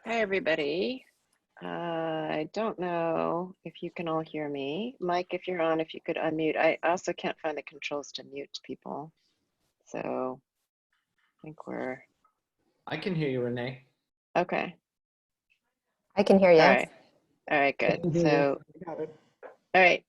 Hi, everybody. I don't know if you can all hear me. Mike, if you're on, if you could unmute. I also can't find the controls to mute people. So I think we're... I can hear you, Renee. Okay. I can hear you. All right, good. So, all right.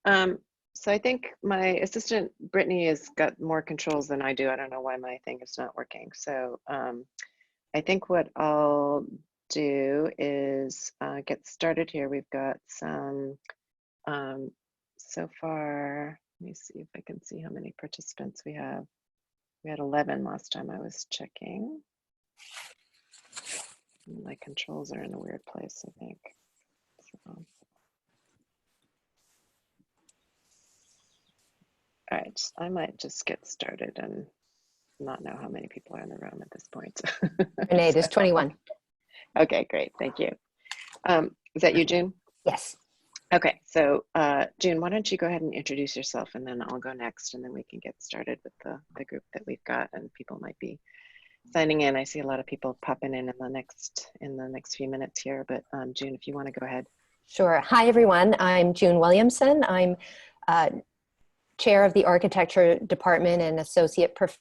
So I think my assistant, Brittany, has got more controls than I do. I don't know why my thing is not working. So I think what I'll do is get started here. We've got some, so far, let me see if I can see how many participants we have. We had 11 last time I was checking. My controls are in a weird place, I think. So. All right, I might just get started and not know how many people are in the room at this point. Renee, there's 21. Okay, great, thank you. Is that you, June? Yes. Okay, so June, why don't you go ahead and introduce yourself, and then I'll go next, and then we can get started with the group that we've got, and people might be signing in. I see a lot of people popping in the next few minutes here, but June, if you want to go ahead. Sure. Hi, everyone. I'm June Williamson. I'm chair of the architecture department and associate professor.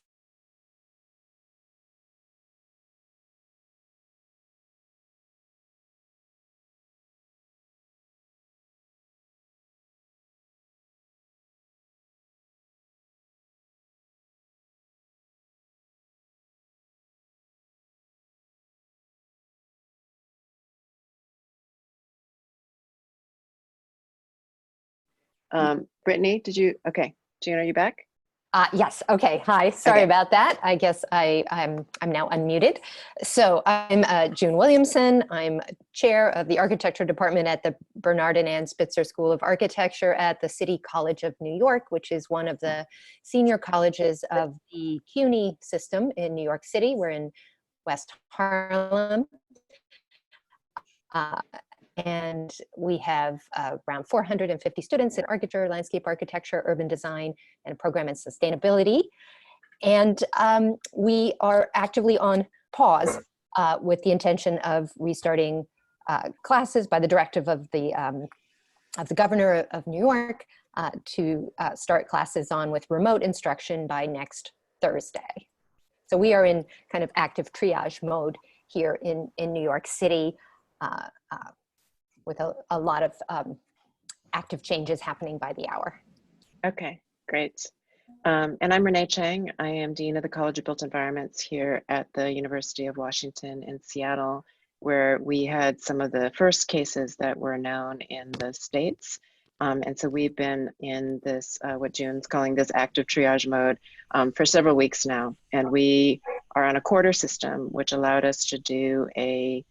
Brittany, did you, okay, June, are you back? Yes. Okay. Hi. Sorry about that. I guess I'm now unmuted. So I'm June Williamson. I'm chair of the architecture department at the Bernard and Ann Spitzer School of Architecture at the City College of New York, which is one of the senior colleges of the CUNY system in New York City. We're in West Harlem. And we have around 450 students in architecture, landscape architecture, urban design, and a program in sustainability. And we are actively on pause with the intention of restarting classes by the directive of the governor of New York to start classes on with remote instruction by next Thursday. So we are in kind of active triage mode here in New York City. With a lot of active changes happening by the hour. Okay, great. And I'm Renée Cheng. I am Dean of the College of Built Environments here at the University of Washington in Seattle, where we had some of the first cases that were known in the States. And so we've been in this, what June's calling this active triage mode for several weeks now. And we are on a quarter system, which allowed us to do a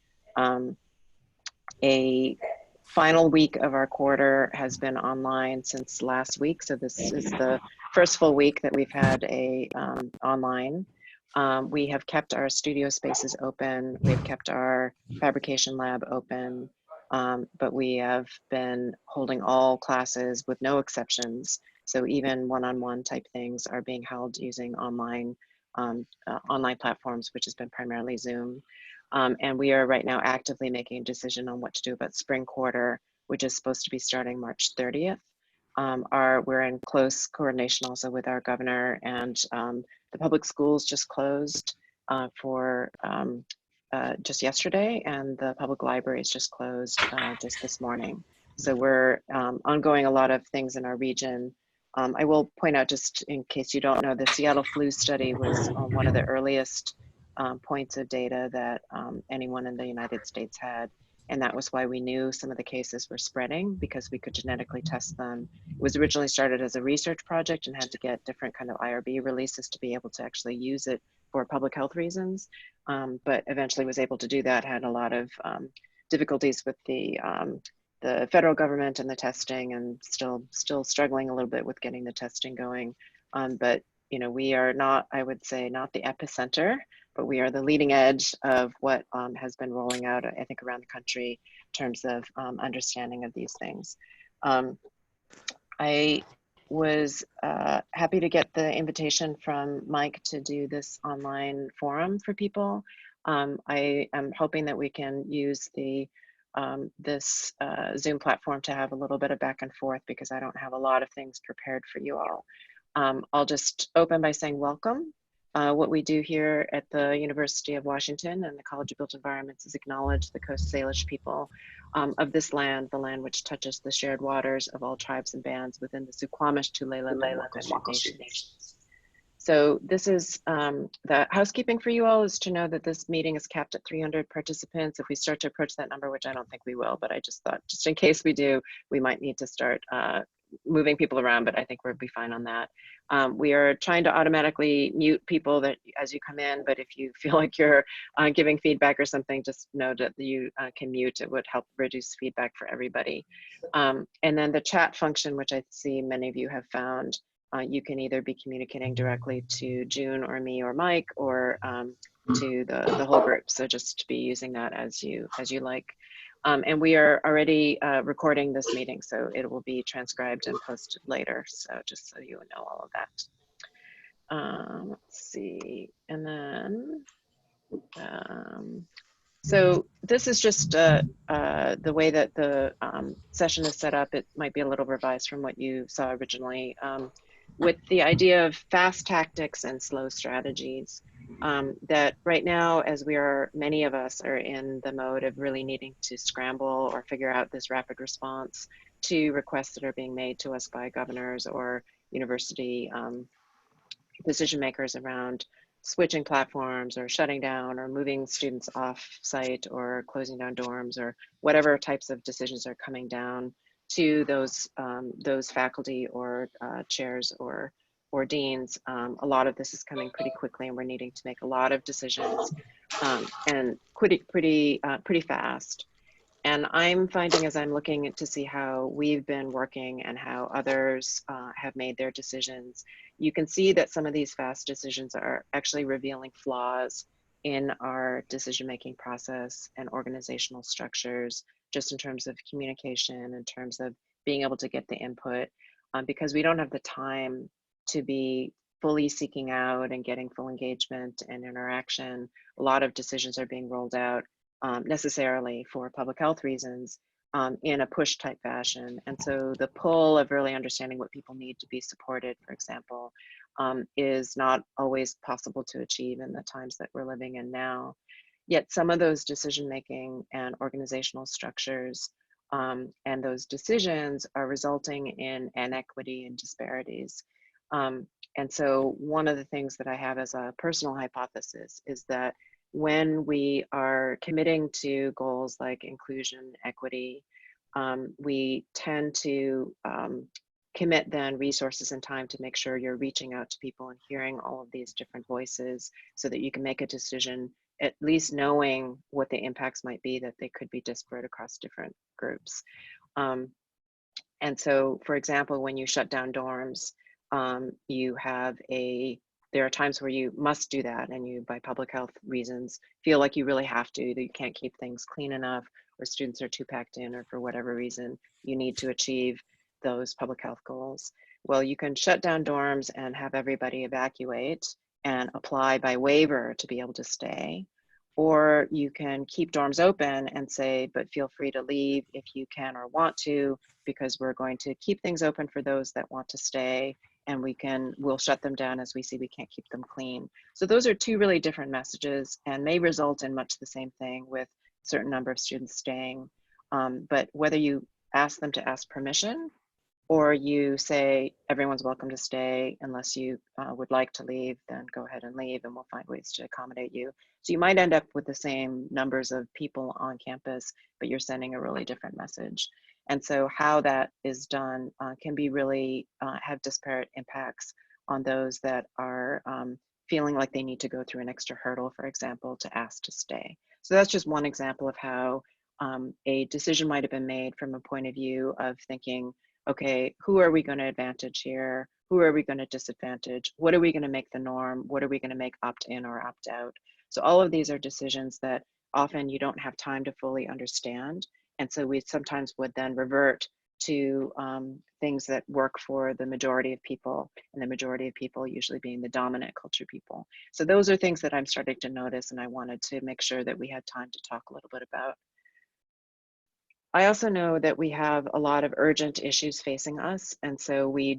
final week of our quarter has been online since last week. So this is the first full week that we've had online. We have kept our studio spaces open. We've kept our fabrication lab open, but we have been holding all classes with no exceptions. So even one-on-one type things are being held using online platforms, which has been primarily Zoom. And we are right now actively making a decision on what to do about spring quarter, which is supposed to be starting March 30th. We're in close coordination also with our governor, and the public schools just closed for just yesterday, and the public libraries just closed just this morning. So we're ongoing a lot of things in our region. I will point out, just in case you don't know, the Seattle flu study was one of the earliest points of data that anyone in the United States had. And that was why we knew some of the cases were spreading, because we could genetically test them. It was originally started as a research project and had to get different kind of IRB releases to be able to actually use it for public health reasons. But eventually was able to do that, had a lot of difficulties with the federal government and the testing, and still struggling a little bit with getting the testing going. But you know, we are not, I would say, not the epicenter, but we are the leading edge of what has been rolling out, I think, around the country in terms of understanding of these things. I was happy to get the invitation from Mike to do this online forum for people. I am hoping that we can use the this Zoom platform to have a little bit of back and forth because I don't have a lot of things prepared for you all. I'll just open by saying welcome. What we do here at the University of Washington and the College of Built Environments is acknowledge the Coast Salish people of this land, the land which touches the shared waters of all tribes and bands within the Suquamish, Tulalip, and Muckleshoot nations. So this is the housekeeping for you all is to know that this meeting is capped at 300 participants. If we start to approach that number, which I don't think we will, but I just thought just in case we do, we might need to start moving people around, but I think we'll be fine on that. We are trying to automatically mute people that as you come in, but if you feel like you're giving feedback or something, just know that you can mute. It would help reduce feedback for everybody. And then the chat function, which I see many of you have found, you can either be communicating directly to June or me or Mike or to the whole group. So just be using that as you like. And we are already recording this meeting, so it will be transcribed and posted later. So just so you know all of that. Let's see, and then so this is just the way that the session is set up. It might be a little revised from what you saw originally, with the idea of fast tactics and slow strategies. That right now, as many of us are in the mode of really needing to scramble or figure out this rapid response to requests that are being made to us by governors or university decision makers around switching platforms or shutting down or moving students off site or closing down dorms or whatever types of decisions are coming down to those faculty or chairs or deans. A lot of this is coming pretty quickly, and we're needing to make a lot of decisions and pretty fast. And I'm finding, as I'm looking to see how we've been working and how others have made their decisions, you can see that some of these fast decisions are actually revealing flaws in our decision-making process and organizational structures, just in terms of communication, in terms of being able to get the input, because we don't have the time to be fully seeking out and getting full engagement and interaction. A lot of decisions are being rolled out necessarily for public health reasons in a push type fashion. And so the pull of really understanding what people need to be supported, for example, is not always possible to achieve in the times that we're living in now. Yet some of those decision-making and organizational structures and those decisions are resulting in inequity and disparities. And so one of the things that I have as a personal hypothesis is that when we are committing to goals like inclusion, equity, we tend to commit then resources and time to make sure you're reaching out to people and hearing all of these different voices so that you can make a decision, at least knowing what the impacts might be, that they could be disparate across different groups. And so, for example, when you shut down dorms, there are times where you must do that, and you, by public health reasons, feel like you really have to, that you can't keep things clean enough, or students are too packed in, or for whatever reason, you need to achieve those public health goals. Well, you can shut down dorms and have everybody evacuate and apply by waiver to be able to stay. Or you can keep dorms open and say, but feel free to leave if you can or want to, because we're going to keep things open for those that want to stay, and we'll shut them down as we see we can't keep them clean. So those are two really different messages and may result in much the same thing with a certain number of students staying. But whether you ask them to ask permission, or you say everyone's welcome to stay, unless you would like to leave, then go ahead and leave and we'll find ways to accommodate you. So you might end up with the same numbers of people on campus, but you're sending a really different message. And so how that is done can be really have disparate impacts on those that are feeling like they need to go through an extra hurdle, for example, to ask to stay. So that's just one example of how a decision might have been made from a point of view of thinking, okay, who are we going to advantage here? Who are we going to disadvantage? What are we going to make the norm? What are we going to make opt in or opt out? So all of these are decisions that often you don't have time to fully understand. And so we sometimes would then revert to things that work for the majority of people, and the majority of people usually being the dominant culture people. So those are things that I'm starting to notice, and I wanted to make sure that we had time to talk a little bit about. I also know that we have a lot of urgent issues facing us, and so we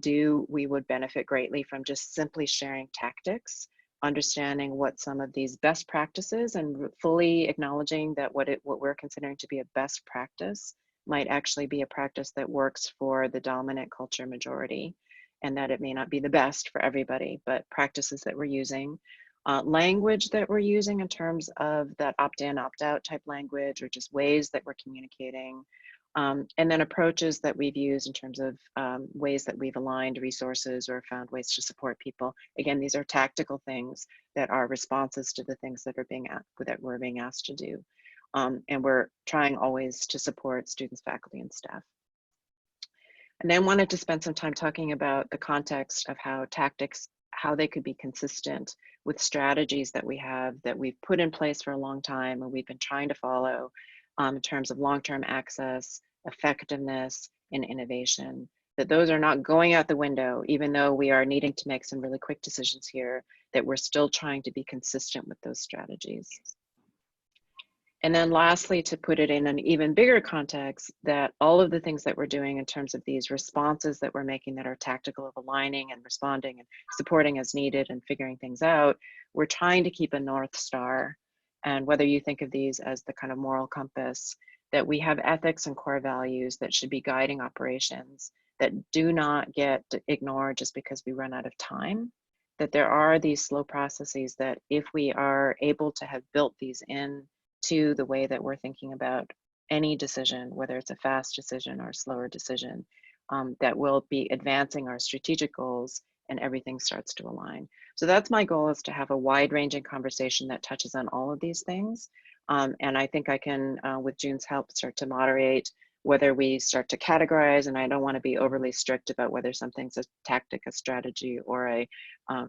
would benefit greatly from just simply sharing tactics, understanding what some of these best practices, and fully acknowledging that what we're considering to be a best practice might actually be a practice that works for the dominant culture majority, and that it may not be the best for everybody, but practices that we're using, language that we're using in terms of that opt-in, opt-out type language, or just ways that we're communicating, and then approaches that we've used in terms of ways that we've aligned resources or found ways to support people. Again, these are tactical things that are responses to the things that we're being asked to do. And we're trying always to support students, faculty, and staff. And then wanted to spend some time talking about the context of how tactics, how they could be consistent with strategies that we have, that we've put in place for a long time and we've been trying to follow in terms of long-term access, effectiveness, and innovation. That those are not going out the window, even though we are needing to make some really quick decisions here, that we're still trying to be consistent with those strategies. And then lastly, to put it in an even bigger context, that all of the things that we're doing in terms of these responses that we're making that are tactical, of aligning and responding and supporting as needed and figuring things out, we're trying to keep a North Star. And whether you think of these as the kind of moral compass, that we have ethics and core values that should be guiding operations, that do not get ignored just because we run out of time, that there are these slow processes that if we are able to have built these in to the way that we're thinking about any decision, whether it's a fast decision or a slower decision, that will be advancing our strategic goals, and everything starts to align. So that's my goal, is to have a wide-ranging conversation that touches on all of these things. And I think I can, with June's help, start to moderate whether we start to categorize, and I don't want to be overly strict about whether something's a tactic, a strategy, or a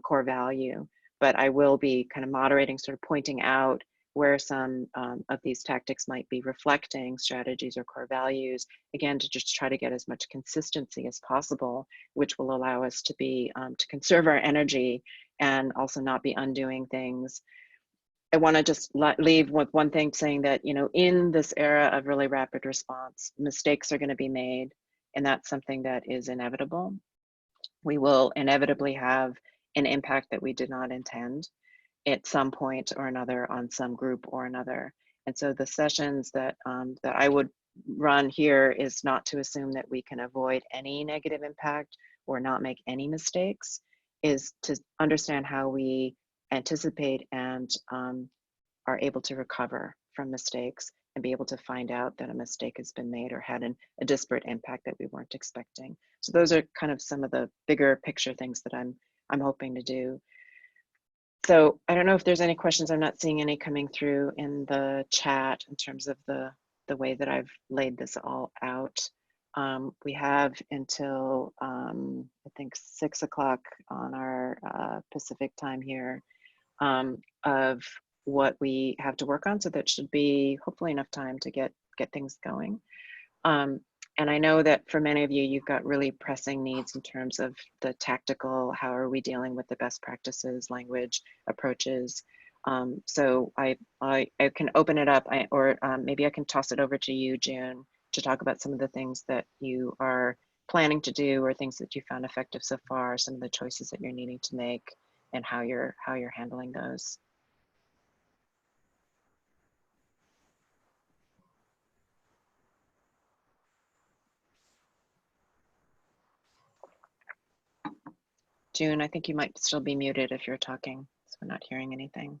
core value, but I will be kind of moderating, sort of pointing out where some of these tactics might be reflecting strategies or core values, again, to just try to get as much consistency as possible, which will allow us to be, to conserve our energy and also not be undoing things. I want to just leave with one thing, saying that, you know, in this era of really rapid response, mistakes are going to be made, and that's something that is inevitable. We will inevitably have an impact that we did not intend at some point or another on some group or another. And so the sessions that that I would run here is not to assume that we can avoid any negative impact or not make any mistakes, is to understand how we anticipate and are able to recover from mistakes and be able to find out that a mistake has been made or had a disparate impact that we weren't expecting. So those are kind of some of the bigger picture things that I'm hoping to do. So I don't know if there's any questions. I'm not seeing any coming through in the chat in terms of the way that I've laid this all out. We have until I think 6 o'clock on our Pacific time here of what we have to work on. So that should be hopefully enough time to get things going. And I know that for many of you, you've got really pressing needs in terms of the tactical, how are we dealing with the best practices, language, approaches. So I can open it up, or maybe I can toss it over to you, June, to talk about some of the things that you are planning to do, or things that you found effective so far, some of the choices that you're needing to make, and how you're handling those. June, I think you might still be muted if you're talking, so we're not hearing anything.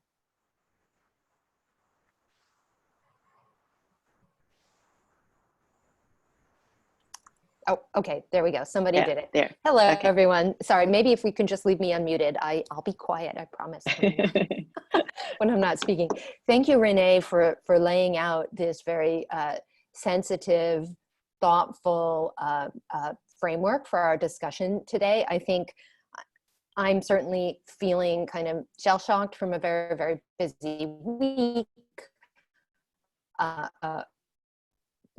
Oh, okay, there we go. Somebody did it. There. Hello, Okay. everyone. Sorry, maybe if we can just leave me unmuted. I'll be quiet, I promise, when I'm not speaking. Thank you, Renee, for laying out this very sensitive, thoughtful framework for our discussion today. I think I'm certainly feeling kind of shell-shocked from a very, very busy week.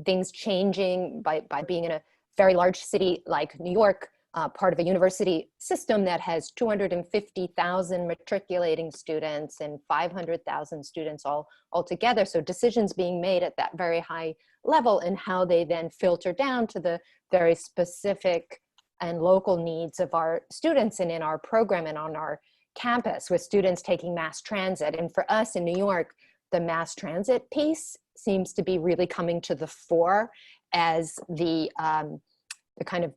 Things changing by being in a very large city like New York, part of a university system that has 250,000 matriculating students and 500,000 students all together. So decisions being made at that very high level and how they then filter down to the very specific and local needs of our students and in our program and on our campus, with students taking mass transit. And for us in New York, the mass transit piece seems to be really coming to the fore as the kind of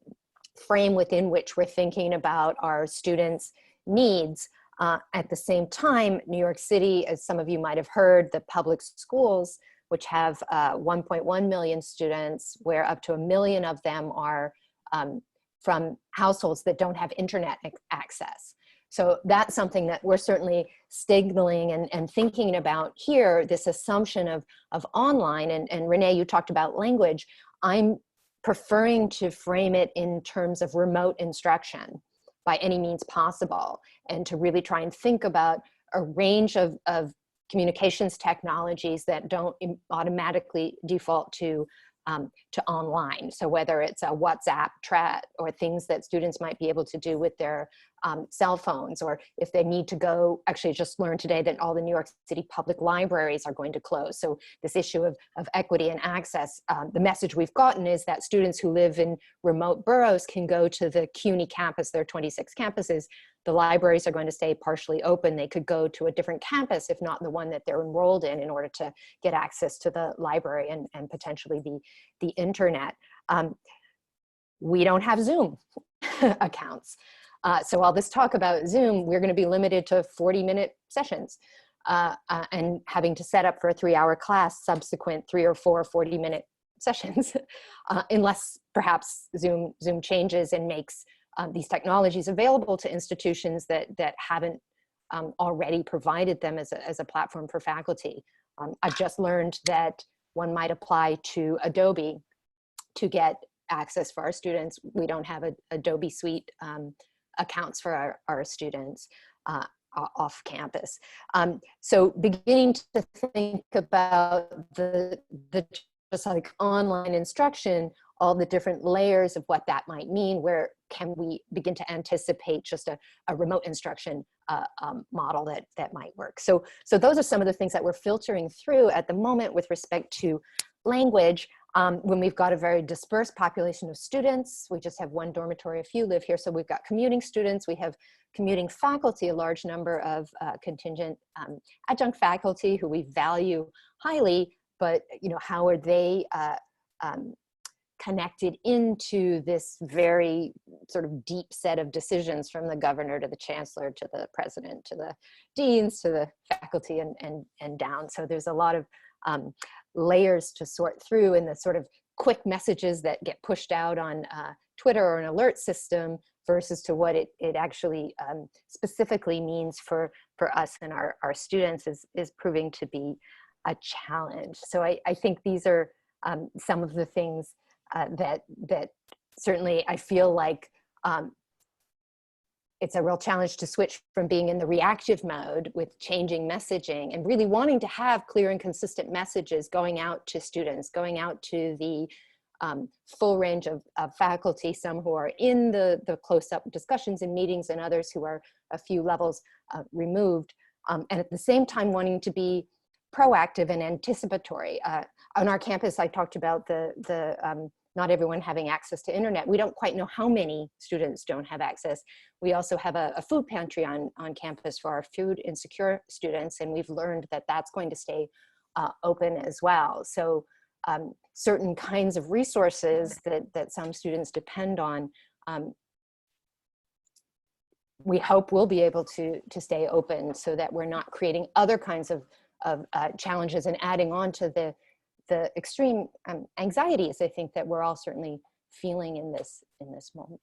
frame within which we're thinking about our students' needs. At the same time, New York City, as some of you might have heard, the public schools, which have 1.1 million students, where up to 1 million of them are from households that don't have internet access. So that's something that we're certainly signaling and thinking about here, this assumption of online. And Renée, you talked about language. I'm preferring to frame it in terms of remote instruction by any means possible, and to really try and think about a range of communications technologies that don't automatically default to online. So whether it's a WhatsApp chat or things that students might be able to do with their cell phones, or if they need to go, actually just learned today that all the New York City public libraries are going to close. So this issue of equity and access, the message we've gotten is that students who live in remote boroughs can go to the CUNY campus. There are 26 campuses. The libraries are going to stay partially open. They could go to a different campus, if not the one that they're enrolled in order to get access to the library and potentially the internet. We don't have Zoom accounts. So all this talk about Zoom, we're going to be limited to 40-minute sessions and having to set up for a 3-hour class, subsequent 3 or 4 40-minute sessions, unless perhaps Zoom changes and makes these technologies available to institutions that haven't already provided them as a platform for faculty. I've just learned that one might apply to Adobe to get access for our students. We don't have Adobe Suite accounts for our students off campus. So beginning to think about the just like online instruction, all the different layers of what that might mean. Where can we begin to anticipate just a remote instruction model that might work? So those are some of the things that we're filtering through at the moment with respect to language. When we've got a very dispersed population of students, we just have one dormitory, a few live here. So we've got commuting students, we have commuting faculty, a large number of contingent adjunct faculty who we value highly, but how are they connected into this very sort of deep set of decisions, from the governor to the chancellor to the president to the deans to the faculty and down. So there's a lot of layers to sort through in the sort of quick messages that get pushed out on Twitter or an alert system versus to what it actually specifically means for us and our students is proving to be a challenge. So I think these are some of the things that certainly I feel like it's a real challenge to switch from being in the reactive mode with changing messaging and really wanting to have clear and consistent messages going out to students, going out to the full range of faculty, some who are in the close-up discussions and meetings and others who are a few levels removed. And at the same time wanting to be proactive and anticipatory. On our campus, I talked about the not everyone having access to internet. We don't quite know how many students don't have access. We also have a food pantry on campus for our food insecure students, and we've learned that that's going to stay open as well. So certain kinds of resources that some students depend on, we hope we'll be able to stay open so that we're not creating other kinds of challenges and adding on to the extreme anxieties I think that we're all certainly feeling in this moment.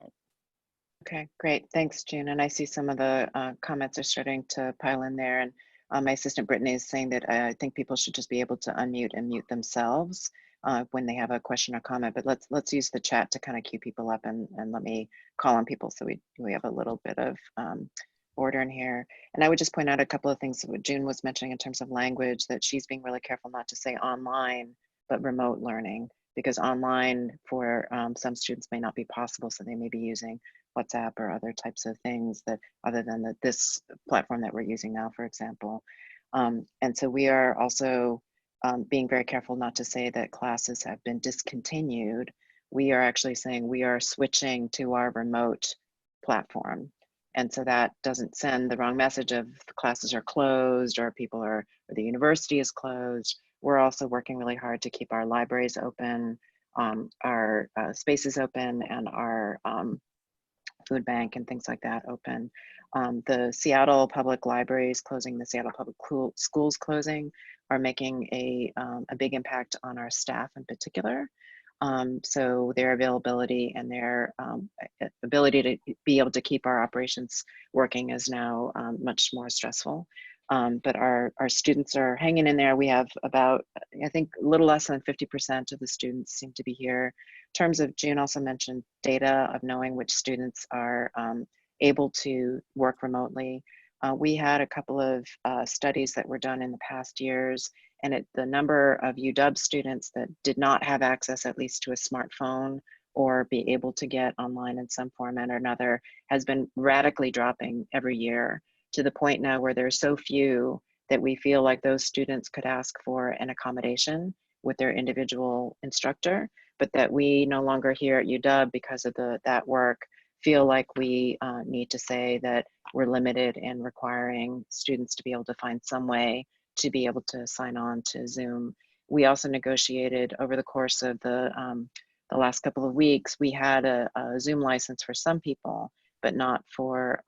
Okay, great. Thanks, June. And I see some of the comments are starting to pile in there. And my assistant Brittany is saying that I think people should just be able to unmute and mute themselves when they have a question or comment. But let's use the chat to kind of cue people up and let me call on people so we have a little bit of order in here. And I would just point out a couple of things that what June was mentioning in terms of language, that she's being really careful not to say online, but remote learning. because online for some students may not be possible, so they may be using WhatsApp or other types of things that other than this platform that we're using now, for example. And so we are also being very careful not to say that classes have been discontinued. We are actually saying we are switching to our remote platform. And so that doesn't send the wrong message of the classes are closed or or the university is closed. We're also working really hard to keep our libraries open, our spaces open, and our food bank and things like that open. The Seattle Public Libraries closing, the Seattle Public Schools closing are making a big impact on our staff in particular. So their availability and their ability to be able to keep our operations working is now much more stressful. But our students are hanging in there. We have about, I think, a little less than 50% of the students seem to be here. In terms of, June also mentioned data of knowing which students are able to work remotely. We had a couple of studies that were done in the past years, and the number of UW students that did not have access at least to a smartphone or be able to get online in some format or another has been radically dropping every year, to the point now where there's so few that we feel like those students could ask for an accommodation with their individual instructor, but that we no longer here at UW, because of that work, feel like we need to say that we're limited in requiring students to be able to find some way to be able to sign on to Zoom. We also negotiated over the course of the last couple of weeks, we had a Zoom license for some people, but not for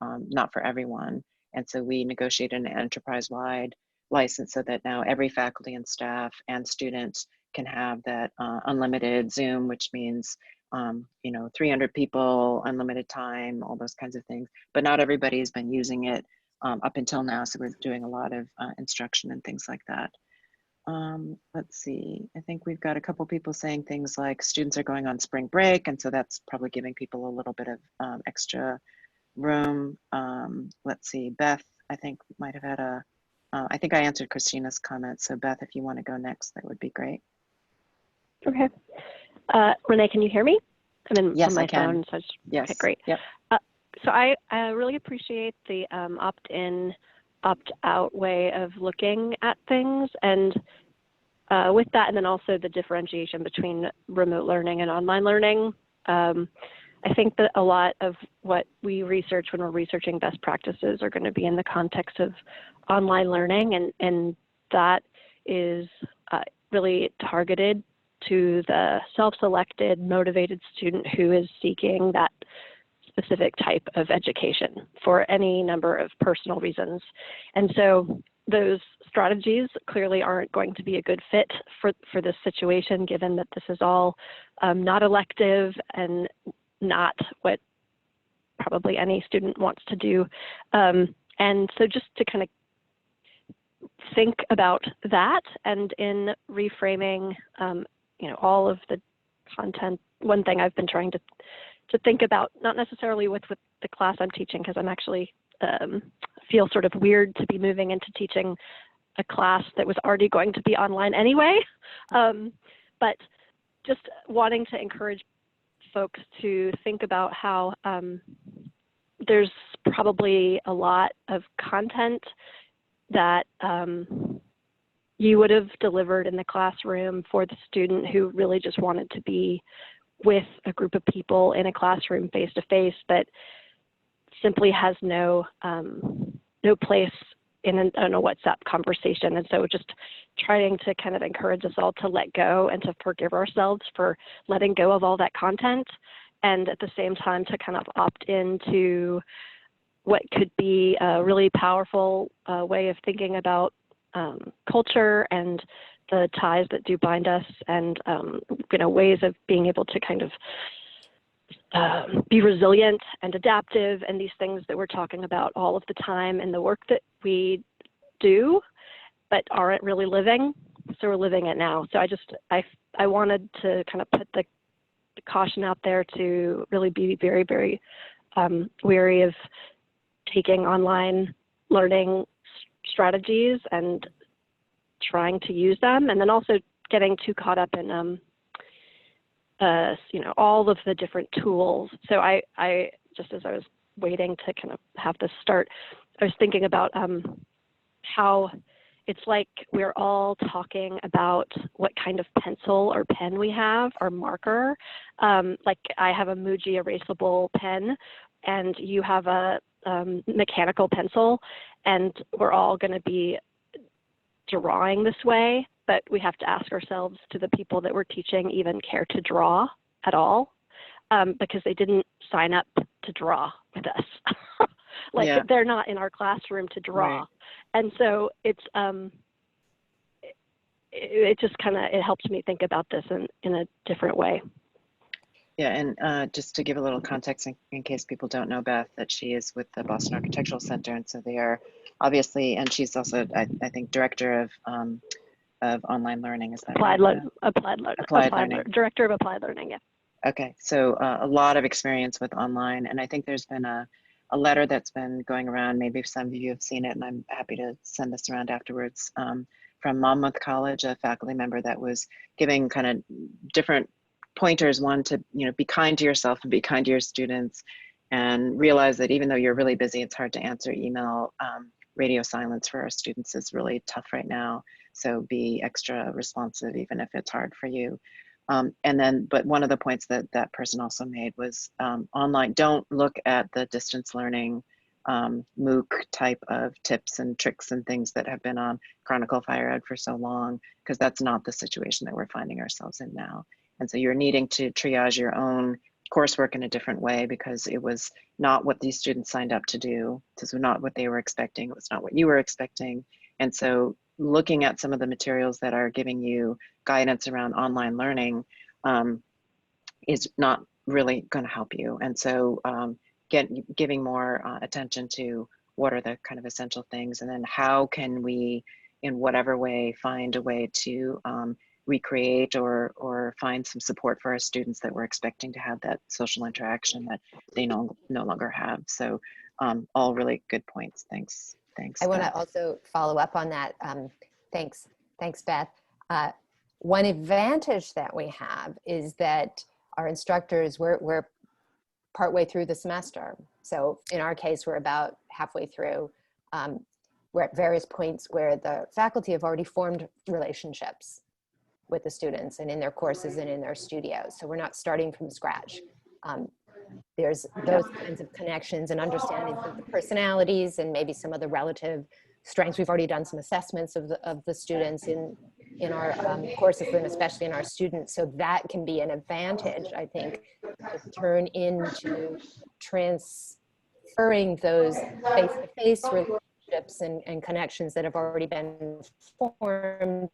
everyone. And so we negotiated an enterprise-wide license so that now every faculty and staff and students can have that unlimited Zoom, which means 300 people, unlimited time, all those kinds of things. But not everybody has been using it up until now, so we're doing a lot of instruction and things like that. Let's see, I think we've got a couple people saying things like students are going on spring break, and so that's probably giving people a little bit of extra room. Let's see, Beth, I think might have had I think I answered Christina's comment, so Beth, if you want to go next, that would be great. Okay. Renee, can you hear me? I'm in yes, on my I can. phone. So yes. Okay, great. Yep. So I really appreciate the opt-in, opt-out way of looking at things, and with that, and then also the differentiation between remote learning and online learning. I think that a lot of what we research when we're researching best practices are going to be in the context of online learning, and that is really targeted to the self-selected, motivated student who is seeking that specific type of education for any number of personal reasons. And so those strategies clearly aren't going to be a good fit for this situation, given that this is all not elective and not what probably any student wants to do. And so just to kind of think about that, and in reframing all of the content, one thing I've been trying to think about, not necessarily with the class I'm teaching, because I'm actually feel sort of weird to be moving into teaching a class that was already going to be online anyway, but just wanting to encourage folks to think about how there's probably a lot of content that you would have delivered in the classroom for the student who really just wanted to be with a group of people in a classroom face to face, but simply has no place in a WhatsApp conversation. And so just trying to kind of encourage us all to let go and to forgive ourselves for letting go of all that content, and at the same time to kind of opt into what could be a really powerful way of thinking about culture and the ties that do bind us, and ways of being able to kind of be resilient and adaptive, and these things that we're talking about all of the time in the work that we do, but aren't really living. So we're living it now. So I wanted to kind of put the caution out there to really be very, very wary of taking online learning strategies and trying to use them, and then also getting too caught up in you know, all of the different tools. So I just as I was waiting to kind of have this start, I was thinking about how it's like we're all talking about what kind of pencil or pen we have, or marker. Like I have a Muji erasable pen, and you have a mechanical pencil, and we're all going to be drawing this way, but we have to ask ourselves, do the people that we're teaching even care to draw at all? Because they didn't sign up to draw with us. Like they're not in our classroom to draw. Right. And so it's, it just kind of, it helps me think about this in a different way. Yeah, and just to give a little context in case people don't know Beth, that she is with the Boston Architectural Center, and so they are obviously, and she's also, I think, director of online learning. Is that applied right? Applied learning. Director of applied learning. Yeah. Okay, so a lot of experience with online, and I think there's been a letter that's been going around. Maybe some of you have seen it, and I'm happy to send this around afterwards. From Monmouth College, a faculty member that was giving kind of different pointers. One, to be kind to yourself and be kind to your students, and realize that even though you're really busy, it's hard to answer email. Radio silence for our students is really tough right now, so be extra responsive even if it's hard for you. But one of the points that that person also made was online, don't look at the distance learning MOOC type of tips and tricks and things that have been on Chronicle Fire Ed for so long, because that's not the situation that we're finding ourselves in now. And so you're needing to triage your own coursework in a different way, because it was not what these students signed up to do. This was not what they were expecting. It was not what you were expecting. And so looking at some of the materials that are giving you guidance around online learning is not really going to help you. And so giving more attention to what are the kind of essential things, and then how can we, in whatever way, find a way to recreate or find some support for our students that we're expecting to have that social interaction that they no longer have. So all really good points. Thanks. I want to also follow up on that. Thanks, Beth. One advantage that we have is that our instructors, we're partway through the semester. So in our case, we're about halfway through. We're at various points where the faculty have already formed relationships with the students and in their courses and in their studios. So we're not starting from scratch. There's those kinds of connections and understandings of the personalities and maybe some of the relative strengths. We've already done some assessments of the students in our courses, and especially in our students. So that can be an advantage, I think, to turn into transferring those face-to-face relationships and connections that have already been formed,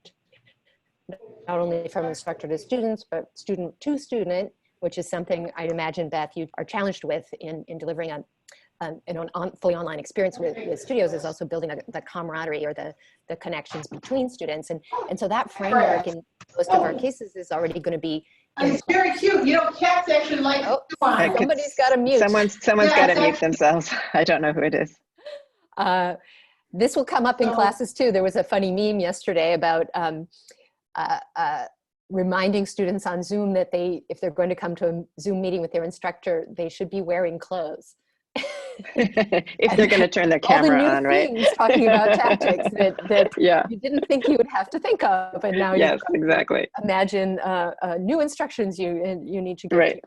not only from instructor to students, but student to student, which is something I'd imagine, Beth, you are challenged with in delivering an fully online experience with studios, is also building the camaraderie or the connections between students. And so that framework in most of our cases is already going to be it's very cute. You know, cats actually like somebody's got to mute. Someone's got to mute themselves. I don't know who it is. This will come up in classes too. There was a funny meme yesterday about reminding students on Zoom that if they're going to come to a Zoom meeting with their instructor, they should be wearing clothes. If they're going to turn their camera on, right? Talking about tactics that you didn't think you would have to think of, and now yes, exactly. Imagine new instructions you need to give to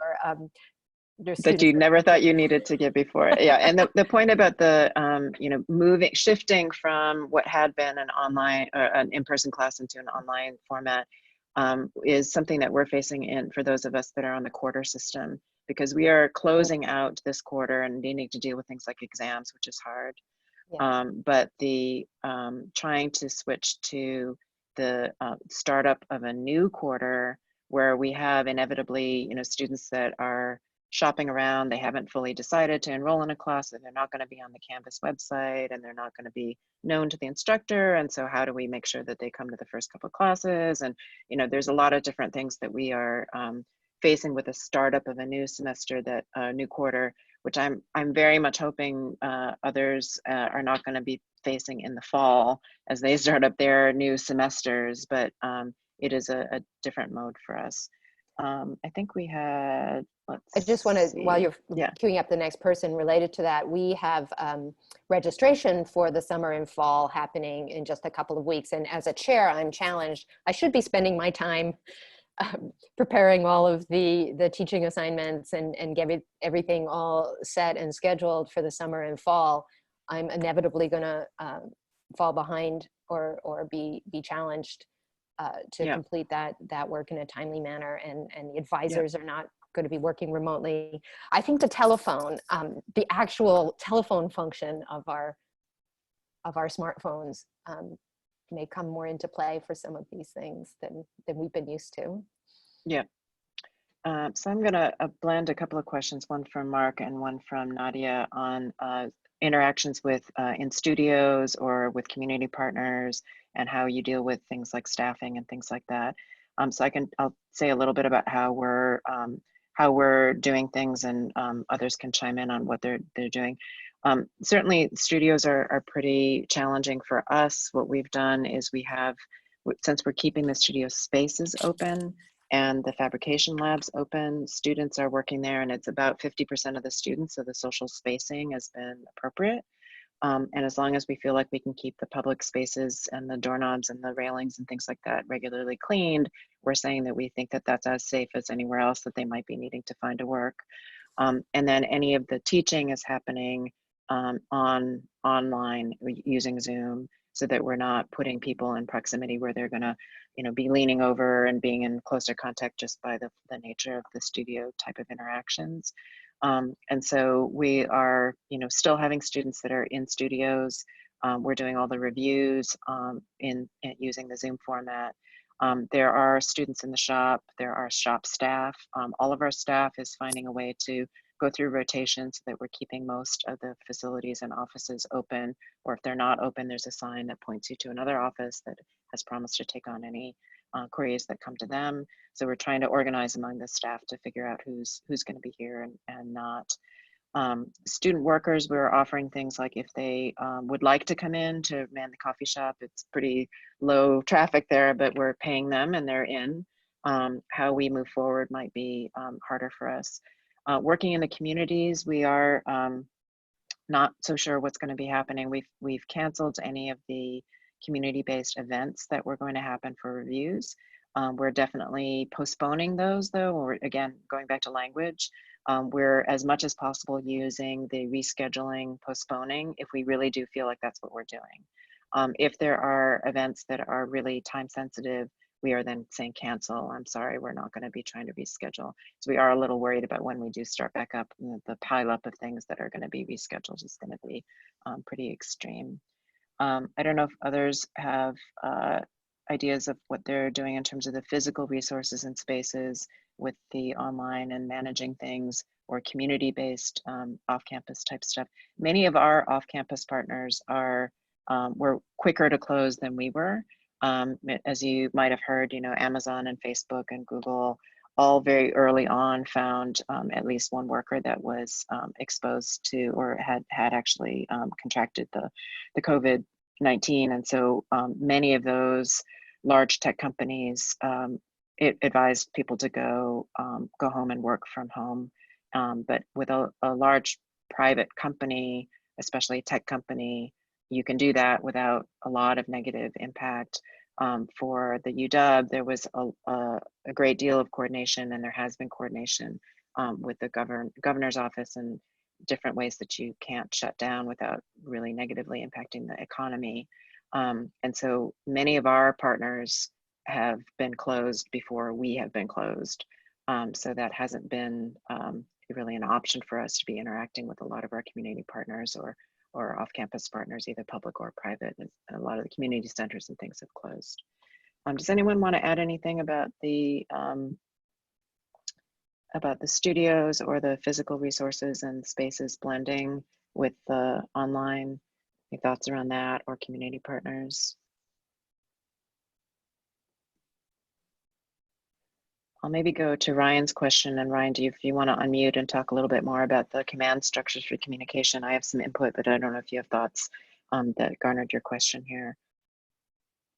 your students that you never thought you needed to give before. Yeah, and the point about the shifting from what had been an online or an in-person class into an online format is something that we're facing for those of us that are on the quarter system, because we are closing out this quarter and needing to deal with things like exams, which is hard. Yeah. But the trying to switch to the startup of a new quarter, where we have inevitably, students that are shopping around, they haven't fully decided to enroll in a class, and they're not going to be on the Canvas website, and they're not going to be known to the instructor. And so how do we make sure that they come to the first couple of classes? And there's a lot of different things that we are facing with a startup of a new semester, that new quarter, which I'm very much hoping others are not going to be facing in the fall as they start up their new semesters. But it is a different mode for us. I think we had, I just want to, while you're yeah. queuing up the next person related to that, we have registration for the summer and fall happening in just a couple of weeks. And as a chair, I'm challenged. I should be spending my time preparing all of the teaching assignments and get everything all set and scheduled for the summer and fall. I'm inevitably going to fall behind or be challenged to complete that work in a timely manner, and the advisors are not going to be working remotely. I think the telephone, the actual telephone function of our smartphones may come more into play for some of these things than we've been used to. Yeah. So I'm going to blend a couple of questions, one from Mark and one from Nadia, on interactions with in studios or with community partners, and how you deal with things like staffing and things like that. So I'll say a little bit about how we're doing things, and others can chime in on what they're doing. Certainly studios are pretty challenging for us. What we've done is since we're keeping the studio spaces open and the fabrication labs open, students are working there, and it's about 50% of the students, so the social spacing has been appropriate. And as long as we feel like we can keep the public spaces and the doorknobs and the railings and things like that regularly cleaned, we're saying that we think that that's as safe as anywhere else that they might be needing to find to work. And then any of the teaching is happening online using Zoom, so that we're not putting people in proximity where they're gonna, be leaning over and being in closer contact just by the nature of the studio type of interactions. And so we are, still having students that are in studios. We're doing all the reviews in using the Zoom format. There are students in the shop. There are shop staff. All of our staff is finding a way to go through rotation so that we're keeping most of the facilities and offices open, or if they're not open, there's a sign that points you to another office that has promised to take on any queries that come to them. So we're trying to organize among the staff to figure out who's going to be here and not. Student workers, we're offering things like if they would like to come in to man the coffee shop, it's pretty low traffic there, but we're paying them and they're in. How we move forward might be harder for us. Working in the communities, we are not so sure what's going to be happening. We've canceled any of the community-based events that were going to happen for reviews. We're definitely postponing those, though. Or again, going back to language, we're as much as possible using the rescheduling, postponing, if we really do feel like that's what we're doing. If there are events that are really time sensitive, we are then saying cancel. I'm sorry, we're not going to be trying to reschedule. So we are a little worried about when we do start back up, the pile up of things that are going to be rescheduled is going to be pretty extreme. I don't know if others have ideas of what they're doing in terms of the physical resources and spaces with the online and managing things, or community-based off-campus type stuff. Many of our off-campus partners were quicker to close than we were. As you might have heard, Amazon and Facebook and Google all very early on found at least one worker that was exposed to or had actually contracted the COVID-19. And so many of those large tech companies it advised people to go home and work from home. But with a large private company, especially a tech company, you can do that without a lot of negative impact. For the UW, there was a great deal of coordination, and there has been coordination with the governor's office and different ways that you can't shut down without really negatively impacting the economy. And so many of our partners have been closed before we have been closed. So that hasn't been really an option for us to be interacting with a lot of our community partners or off-campus partners, either public or private. A lot of the community centers and things have closed. Does anyone want to add anything about the studios or the physical resources and spaces blending with the online? Any thoughts around that, or community partners? I'll maybe go to Ryan's question. And Ryan, if you want to unmute and talk a little bit more about the command structures for communication. I have some input, but I don't know if you have thoughts that garnered your question here.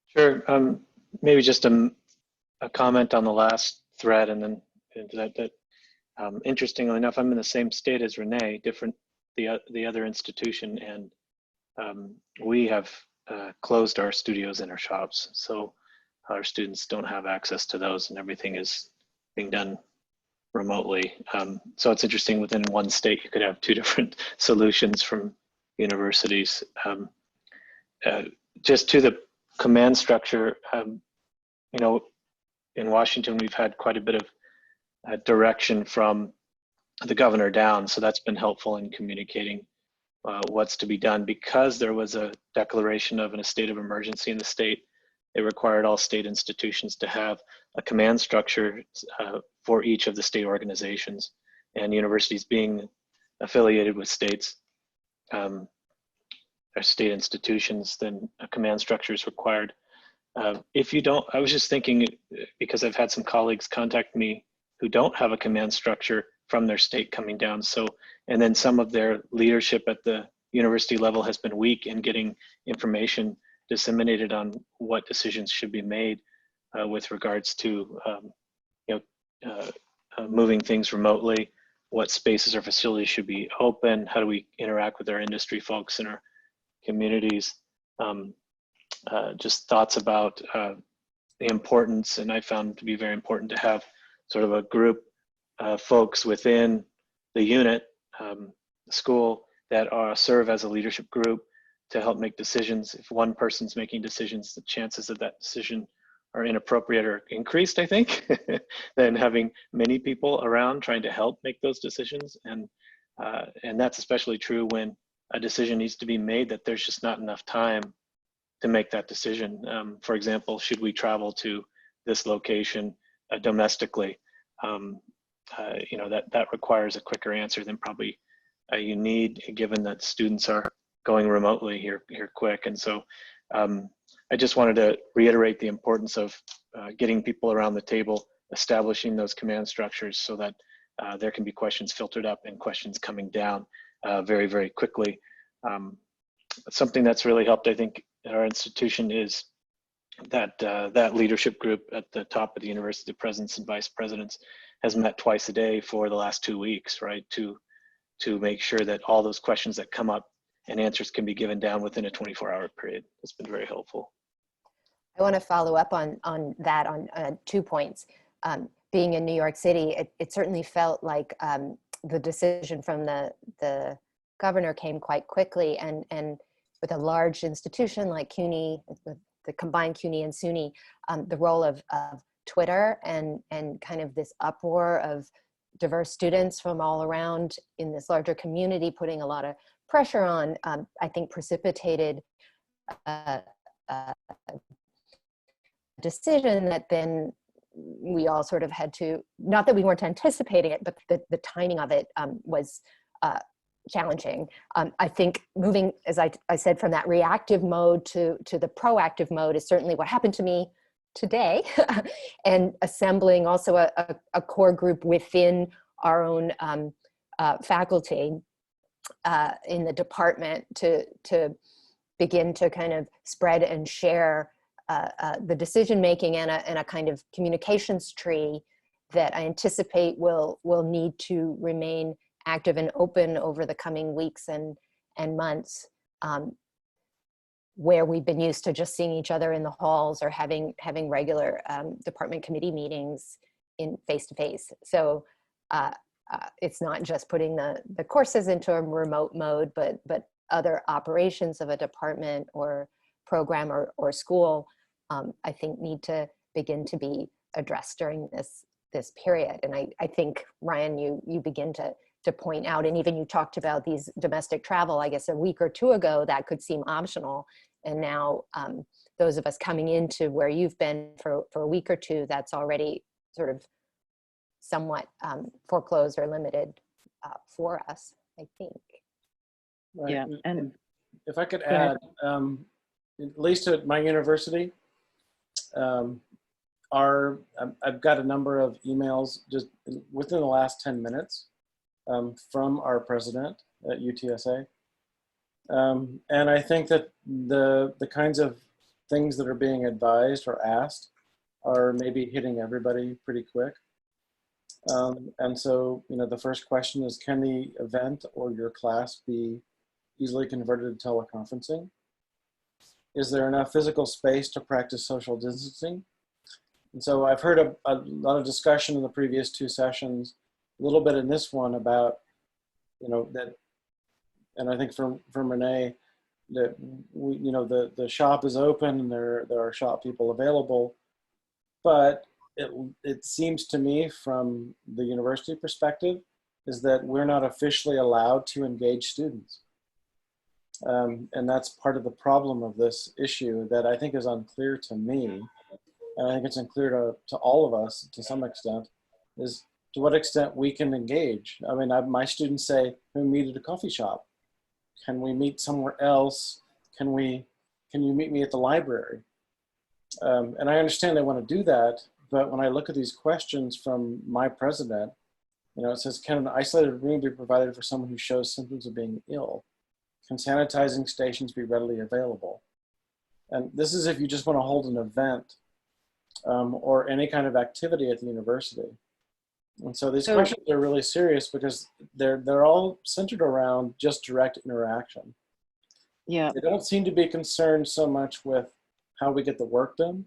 Sure. Maybe just a comment on the last thread, and then Interestingly enough, I'm in the same state as Renee, different, the other institution, and we have closed our studios and our shops. So our students don't have access to those, and everything is being done remotely. So it's interesting, within one state, you could have two different solutions from universities. Just to the command structure, you know, in Washington, we've had quite a bit of direction from the governor down. So that's been helpful in communicating what's to be done. Because there was a declaration of a state of emergency in the state, it required all state institutions to have a command structure for each of the state organizations, and universities being affiliated with states or state institutions, then a command structure is required. If you don't, I was just thinking, because I've had some colleagues contact me who don't have a command structure from their state coming down. So, and then some of their leadership at the university level has been weak in getting information disseminated on what decisions should be made with regards to moving things remotely, what spaces or facilities should be open, how do we interact with our industry folks in our communities. Just thoughts about the importance, and I found to be very important to have sort of a group of folks within the unit, school, that serve as a leadership group to help make decisions. If one person's making decisions, the chances of that decision are inappropriate or increased, I think, than having many people around trying to help make those decisions. And that's especially true when a decision needs to be made that there's just not enough time to make that decision. For example, should we travel to this location domestically? You know, that requires a quicker answer than probably you need, given that students are going remotely here quick. And so I just wanted to reiterate the importance of getting people around the table, establishing those command structures so that there can be questions filtered up and questions coming down very, very quickly. Something that's really helped, I think, at our institution is that that leadership group at the top of the university, the presidents and vice presidents, has met twice a day for the last 2 weeks, right? To make sure that all those questions that come up and answers can be given down within a 24-hour period. It's been very helpful. I want to follow up on that on 2 points. Being in New York City, it certainly felt like the decision from the governor came quite quickly, and with a large institution like CUNY, the combined CUNY and SUNY, the role of Twitter and kind of this uproar of diverse students from all around in this larger community putting a lot of pressure on, I think precipitated a decision that then we all sort of had to, not that we weren't anticipating it, but the timing of it was challenging. I think moving, as I said, from that reactive mode to the proactive mode is certainly what happened to me today, and assembling also a core group within our own faculty in the department to begin to kind of spread and share the decision making and a kind of communications tree that I anticipate will need to remain active and open over the coming weeks and months, where we've been used to just seeing each other in the halls or having regular department committee meetings in face-to-face. So it's not just putting the courses into a remote mode, but other operations of a department or program or school, I think need to begin to be addressed during this period. And I think, Ryan, you begin to point out, and even you talked about these domestic travel, I guess a week or two ago, that could seem optional. And now those of us coming into where you've been for a week or two, that's already sort of somewhat foreclosed or limited for us, I think. Right. Yeah, and if I could add, at least at my university, I've got a number of emails just within the last 10 minutes from our president at UTSA. And I think that the kinds of things that are being advised or asked are maybe hitting everybody pretty quick. And so, the first question is, can the event or your class be easily converted to teleconferencing? Is there enough physical space to practice social distancing? And so I've heard a lot of discussion in the previous two sessions, a little bit in this one about, that, and I think from Renee, that the shop is open and there are shop people available, but it seems to me from the university perspective is that we're not officially allowed to engage students. And that's part of the problem of this issue that I think is unclear to me. And I think it's unclear to all of us to some extent, is to what extent we can engage. I mean, my students say, can we meet at a coffee shop? Can we meet somewhere else? Can you meet me at the library? And I understand they want to do that, but when I look at these questions from my president, it says, can an isolated room be provided for someone who shows symptoms of being ill? Can sanitizing stations be readily available? And this is if you just want to hold an event or any kind of activity at the university. And so these questions are really serious because they're all centered around just direct interaction. Yeah. They don't seem to be concerned so much with how we get the work done,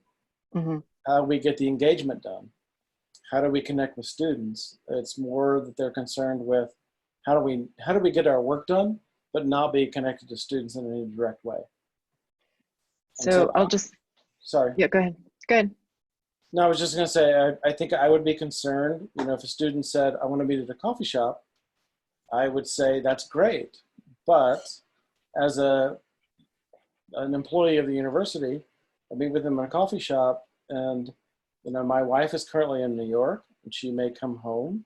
Mm-hmm. how we get the engagement done, how do we connect with students. It's more that they're concerned with how do we get our work done, but not be connected to students in any direct way. So I'll just, sorry. Yeah, go ahead. Go ahead. No, I was just going to say, I think I would be concerned, if a student said, I want to meet at a coffee shop, I would say, that's great. But as an employee of the university, I meet with them in a coffee shop, and, my wife is currently in New York, and she may come home.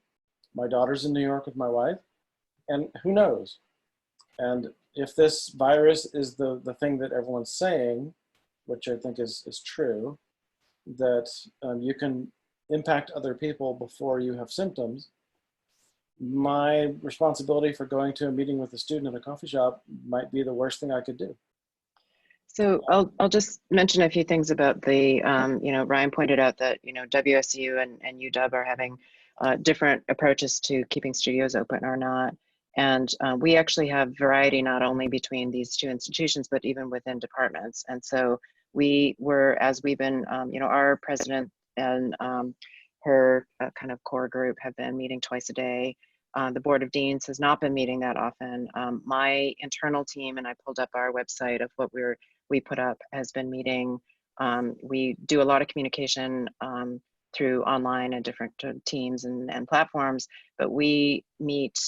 My daughter's in New York with my wife, and who knows? And if this virus is the thing that everyone's saying, which I think is true, that you can impact other people before you have symptoms, my responsibility for going to a meeting with a student at a coffee shop might be the worst thing I could do. So I'll just mention a few things about the, Ryan pointed out that, WSU and UW are having different approaches to keeping studios open or not. And we actually have variety not only between these two institutions, but even within departments. And so we were, as we've been, our president and her kind of core group have been meeting twice a day. The Board of Deans has not been meeting that often. My internal team, and I pulled up our website of what we put up, has been meeting. We do a lot of communication through online and different teams and platforms, but we meet,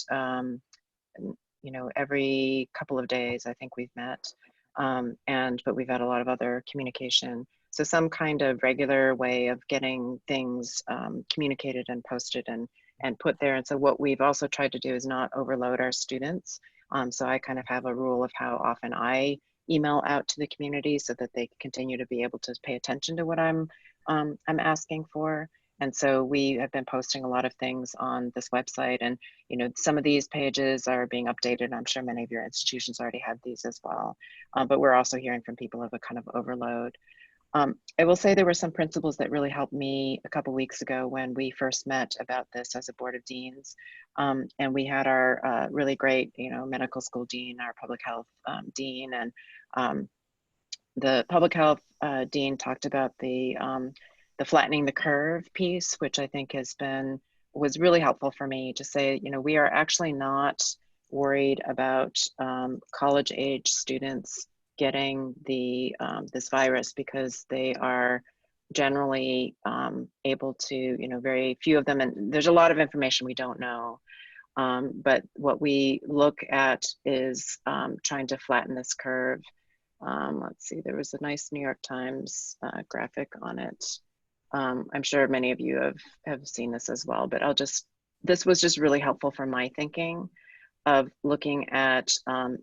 every couple of days. I think we've met, but we've had a lot of other communication. So some kind of regular way of getting things communicated and posted and put there. And so what we've also tried to do is not overload our students. So I kind of have a rule of how often I email out to the community so that they continue to be able to pay attention to what I'm asking for. And so we have been posting a lot of things on this website, and some of these pages are being updated. I'm sure many of your institutions already have these as well, but we're also hearing from people of a kind of overload. I will say there were some principles that really helped me a couple weeks ago when we first met about this as a Board of Deans. And we had our really great, medical school dean, our public health dean, and the public health dean talked about the flattening the curve piece, which I think was really helpful for me to say, we are actually not worried about college age students getting this virus because they are generally able to, very few of them, and there's a lot of information we don't know. But what we look at is trying to flatten this curve. Let's see, there was a nice New York Times graphic on it. I'm sure many of you have seen this as well, but this was just really helpful for my thinking of looking at,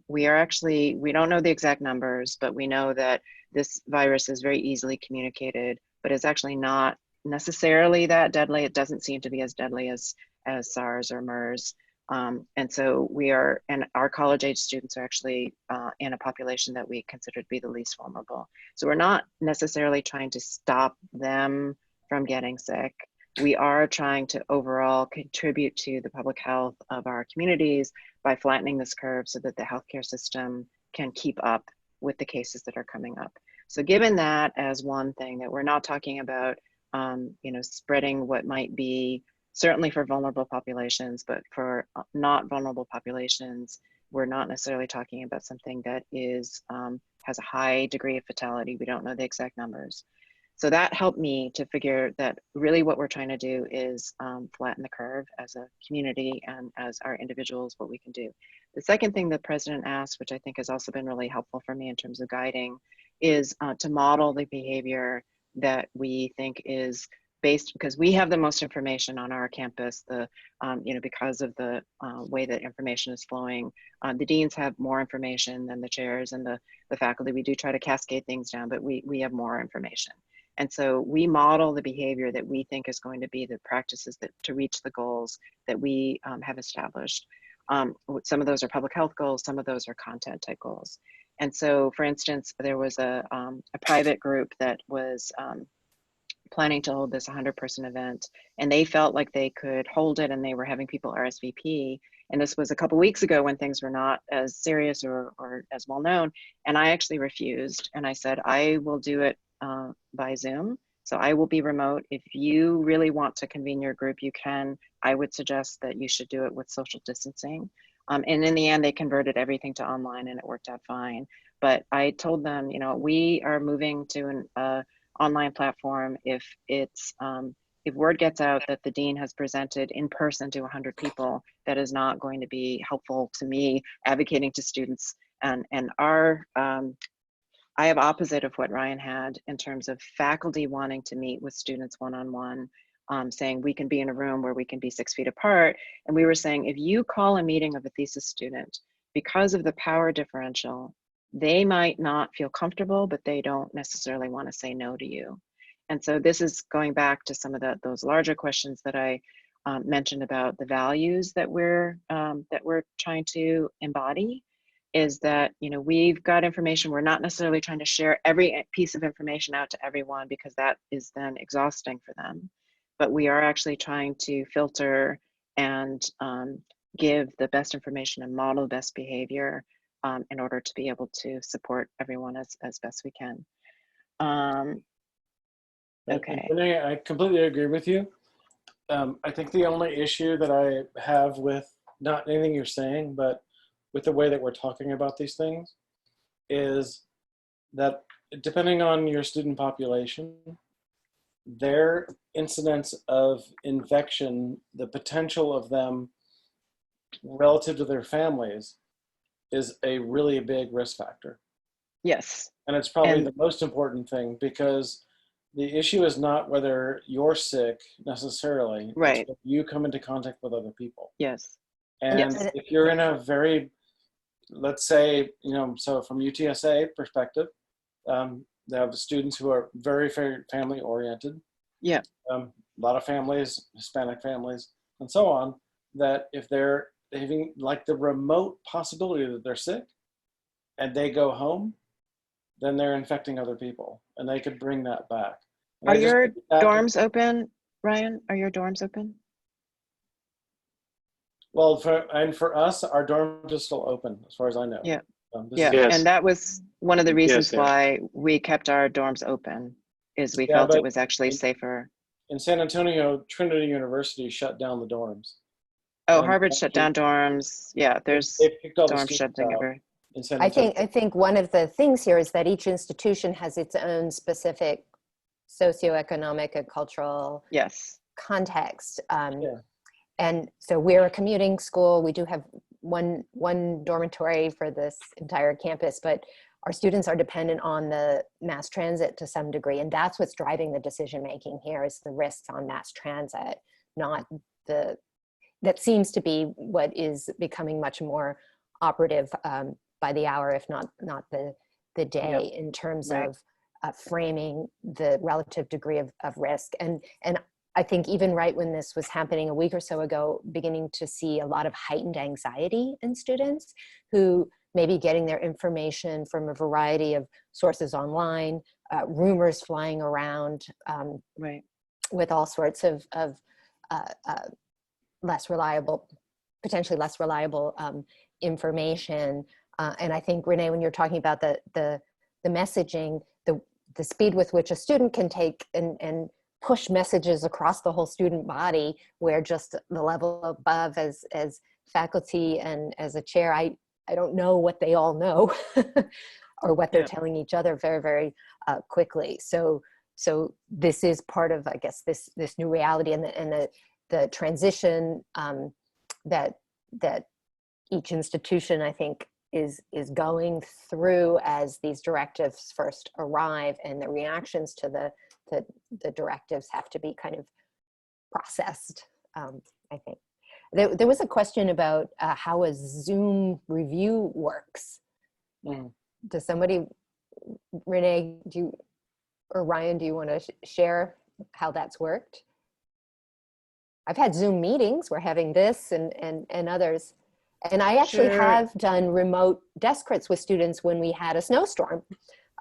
we don't know the exact numbers, but we know that this virus is very easily communicated, but it's actually not necessarily that deadly. It doesn't seem to be as deadly as SARS or MERS. And so our college age students are actually in a population that we consider to be the least vulnerable. So we're not necessarily trying to stop them from getting sick. we are trying to overall contribute to the public health of our communities by flattening this curve so that the healthcare system can keep up with the cases that are coming up. So given that as one thing, that we're not talking about, you know, spreading what might be certainly for vulnerable populations, but for not vulnerable populations, we're not necessarily talking about something that is has a high degree of fatality. We don't know the exact numbers. So that helped me to figure that really what we're trying to do is flatten the curve as a community and as our individuals, what we can do. The second thing the president asked, which I think has also been really helpful for me in terms of guiding, is to model the behavior that we think is based, because we have the most information on our campus, the you know, because of the way that information is flowing. The deans have more information than the chairs and the faculty. We do try to cascade things down, but we have more information. And so we model the behavior that we think is going to be the practices that to reach the goals that we have established. Some of those are public health goals, some of those are content type goals. And so, for instance, there was a private group that was planning to hold this 100-person event, and they felt like they could hold it, and they were having people RSVP. And this was a couple weeks ago when things were not as serious or as well known. And I actually refused, and I said, I will do it by Zoom. So I will be remote. If you really want to convene your group, you can. I would suggest that you should do it with social distancing. And in the end, they converted everything to online, and it worked out fine. But I told them, you know, we are moving to an online platform. If it's if word gets out that the dean has presented in person to 100 people, that is not going to be helpful to me advocating to students. And our I have opposite of what Ryan had in terms of faculty wanting to meet with students one-on-one, saying we can be in a room where we can be 6 feet apart. And we were saying, if you call a meeting of a thesis student, because of the power differential, they might not feel comfortable, but they don't necessarily want to say no to you. And so this is going back to some of those larger questions that I mentioned about the values that we're trying to embody. Is that, you know, we've got information. We're not necessarily trying to share every piece of information out to everyone, because that is then exhausting for them. But we are actually trying to filter and give the best information and model best behavior in order to be able to support everyone as best we can. Okay. Renée, I completely agree with you. I think the only issue that I have with not anything you're saying, but with the way that we're talking about these things, is that depending on your student population, their incidence of infection, the potential of them relative to their families, is a really big risk factor. Yes. And it's probably the most important thing, because the issue is not whether you're sick necessarily, right? It's you come into contact with other people. Yes. And yes. if you're in a very, let's say, you know, so from UTSA perspective, they have students who are very, very family oriented. Yeah. A lot of families, Hispanic families, and so on, that if they're having like the remote possibility that they're sick and they go home, then they're infecting other people, and they could bring that back. And Are your dorms open, Ryan? Are your dorms open? Well, for us, our dorms are still open, as far as I know. Yeah. Yes. And that was one of the reasons why we kept our dorms open, is we felt it was actually safer. In San Antonio, Trinity University shut down the dorms. Oh, Harvard shut down dorms. Yeah, there's dorms shut down everywhere. I think one of the things here is that each institution has its own specific socioeconomic and cultural context. And so we're a commuting school. We do have one dormitory for this entire campus, but our students are dependent on the mass transit to some degree. And that's what's driving the decision making here, is the risks on mass transit, not that seems to be what is becoming much more operative by the hour, if not the day, in terms of framing the relative degree of risk. And I think even right when this was happening a week or so ago, beginning to see a lot of heightened anxiety in students who may be getting their information from a variety of sources online, rumors flying around. with all sorts of less reliable, potentially less reliable information. And I think, Renee, when you're talking about the messaging, the speed with which a student can take and push messages across the whole student body, where just the level above as faculty and as a chair, I don't know what they all know or what they're telling each other very, very quickly. So this is part of, I guess, this new reality and the transition that each institution, I think, is going through as these directives first arrive, and the reactions to the directives have to be kind of processed, I think. There was a question about how a Zoom review works. Does somebody, Renee, or Ryan, do you want to share how that's worked? I've had Zoom meetings. We're having this and others. And I actually have done remote desk crits with students when we had a snowstorm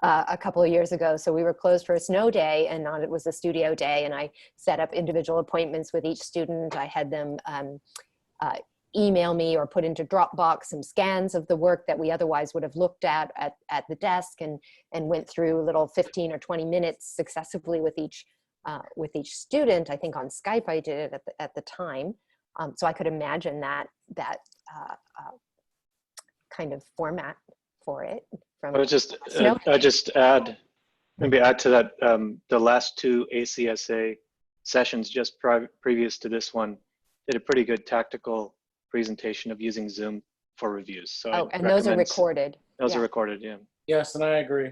a couple of years ago. So we were closed for a snow day, and it was a studio day, and I set up individual appointments with each student. I had them email me or put into Dropbox some scans of the work that we otherwise would have looked at the desk, and went through a little 15 or 20 minutes successively with each student. I think on Skype I did it at the time. So I could imagine that kind of format for it. I would just add to that, the last two ACSA sessions just previous to this one did a pretty good tactical presentation of using Zoom for reviews. So and those are recorded. Those are recorded, yeah. Yes, and I agree.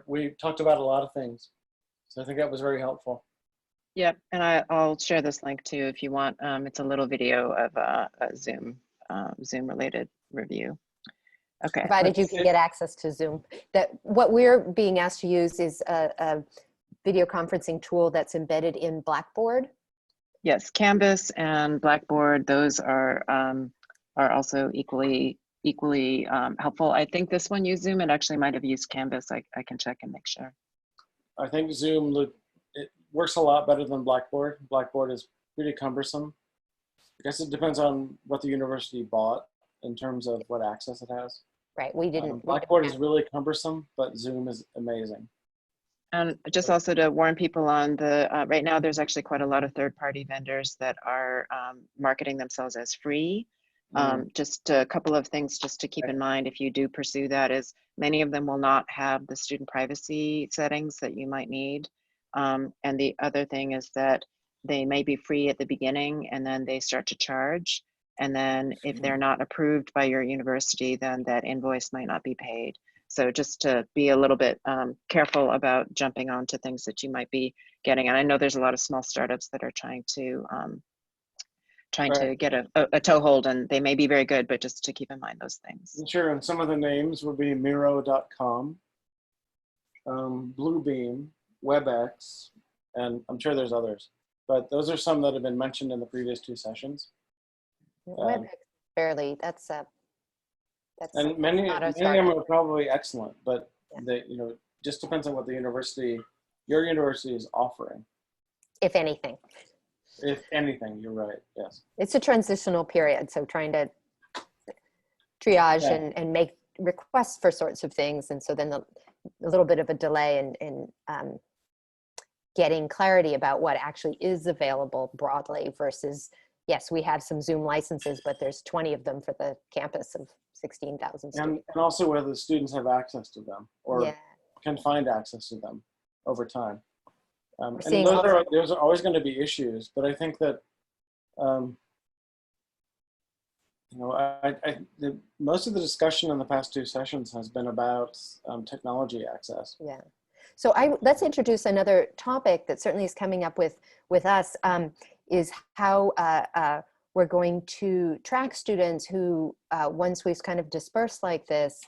We talked about a lot of things. So I think that was very helpful. Yep, and I'll share this link too if you want. It's a little video of a Zoom related review. Okay. Provided you can get access to Zoom. What we're being asked to use is a video conferencing tool that's embedded in Blackboard. Yes, Canvas and Blackboard, those are also equally helpful. I think this one used Zoom. It actually might have used Canvas. I can check and make sure. I think Zoom it works a lot better than Blackboard. Blackboard is pretty cumbersome. I guess it depends on what the university bought in terms of what access it has. Right, we didn't. Blackboard is really cumbersome, but Zoom is amazing. And just also to warn people on right now, there's actually quite a lot of third-party vendors that are marketing themselves as free. Just a couple of things just to keep in mind if you do pursue that is many of them will not have the student privacy settings that you might need. And the other thing is that they may be free at the beginning and then they start to charge. And then if they're not approved by your university, then that invoice might not be paid. So just to be a little bit careful about jumping onto things that you might be getting. And I know there's a lot of small startups that are trying to get a toehold, and they may be very good, but just to keep in mind those things. Sure, and some of the names would be Miro.com, Bluebeam, WebEx, and I'm sure there's others. But those are some that have been mentioned in the previous two sessions. WebEx, barely. That's and many of them are probably excellent, but just depends on what your university is offering. If anything. If anything, you're right. Yes. It's a transitional period, so trying to triage and make requests for sorts of things, and so then a little bit of a delay in getting clarity about what actually is available broadly versus. Yes, we have some Zoom licenses, but there's 20 of them for the campus of 16,000 students. And also whether the students have access to them or can find access to them over time. And those are always going to be issues, but I think that, most of the discussion in the past two sessions has been about technology access. Yeah. So let's introduce another topic that certainly is coming up with us. Is how we're going to track students who, once we've kind of dispersed like this,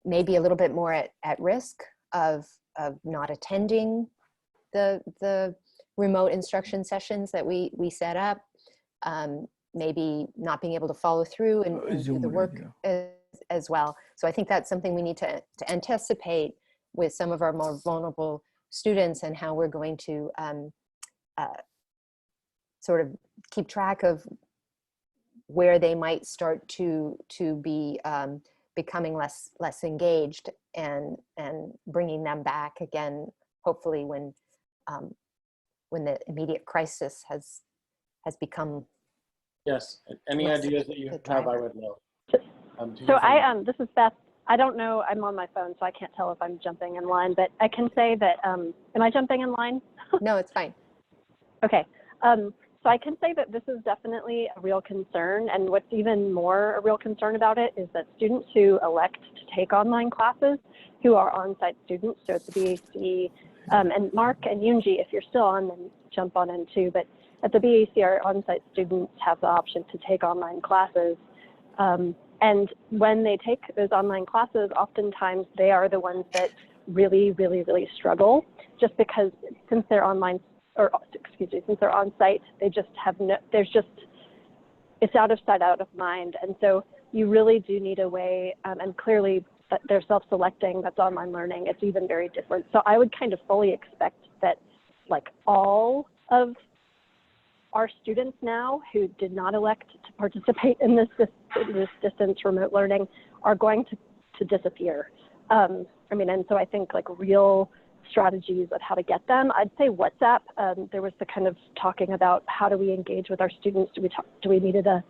may be a little bit more at risk of not attending the remote instruction sessions that we set up, maybe not being able to follow through and do the work as well. So I think that's something we need to anticipate with some of our more vulnerable students and how we're going to sort of keep track of where they might start to be becoming less engaged, and bringing them back again, hopefully when the immediate crisis has become. Yes, any ideas that you have, I would love. So this is Beth. I don't know, I'm on my phone, so I can't tell if I'm jumping in line, but I can say that, am I jumping in line? No, it's fine. Okay. So I can say that this is definitely a real concern, and what's even more a real concern about it is that students who elect to take online classes, who are on-site students, so at the BAC, and Mark and Yunji, if you're still on, then jump on in too, but at the BAC, our on-site students have the option to take online classes. And when they take those online classes, oftentimes they are the ones that really, really, really struggle, just because since they're online, or excuse me, since they're on site, they just have no, it's out of sight, out of mind. And so you really do need a way, and clearly that they're self-selecting, that's online learning, it's even very different. So I would kind of fully expect that like all of our students now who did not elect to participate in this distance remote learning are going to disappear. And so I think like real strategies of how to get them. I'd say WhatsApp. There was the kind of talking about how do we engage with our students? Do we needed a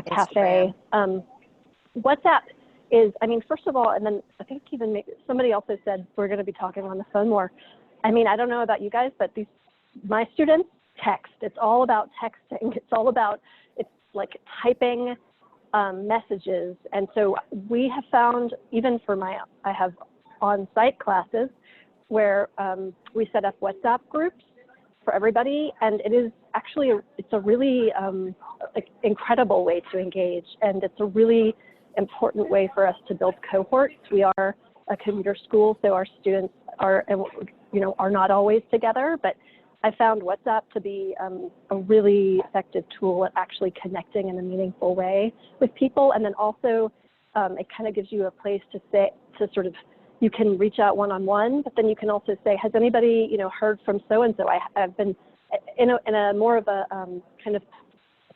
cafe? WhatsApp is, first of all, and then I think even somebody also said we're going to be talking on the phone more. I don't know about you guys, but my students text. It's all about texting. It's all about, it's like typing messages. And so we have found, even for I have on-site classes where we set up WhatsApp groups for everybody. And it is actually, it's a really incredible way to engage. And it's a really important way for us to build cohorts. We are a commuter school, so our students are not always together, but I found WhatsApp to be a really effective tool at actually connecting in a meaningful way with people. And then also it kind of gives you a place to say, you can reach out one-on-one, but then you can also say, has anybody, heard from so-and-so? I've been in a more of a kind of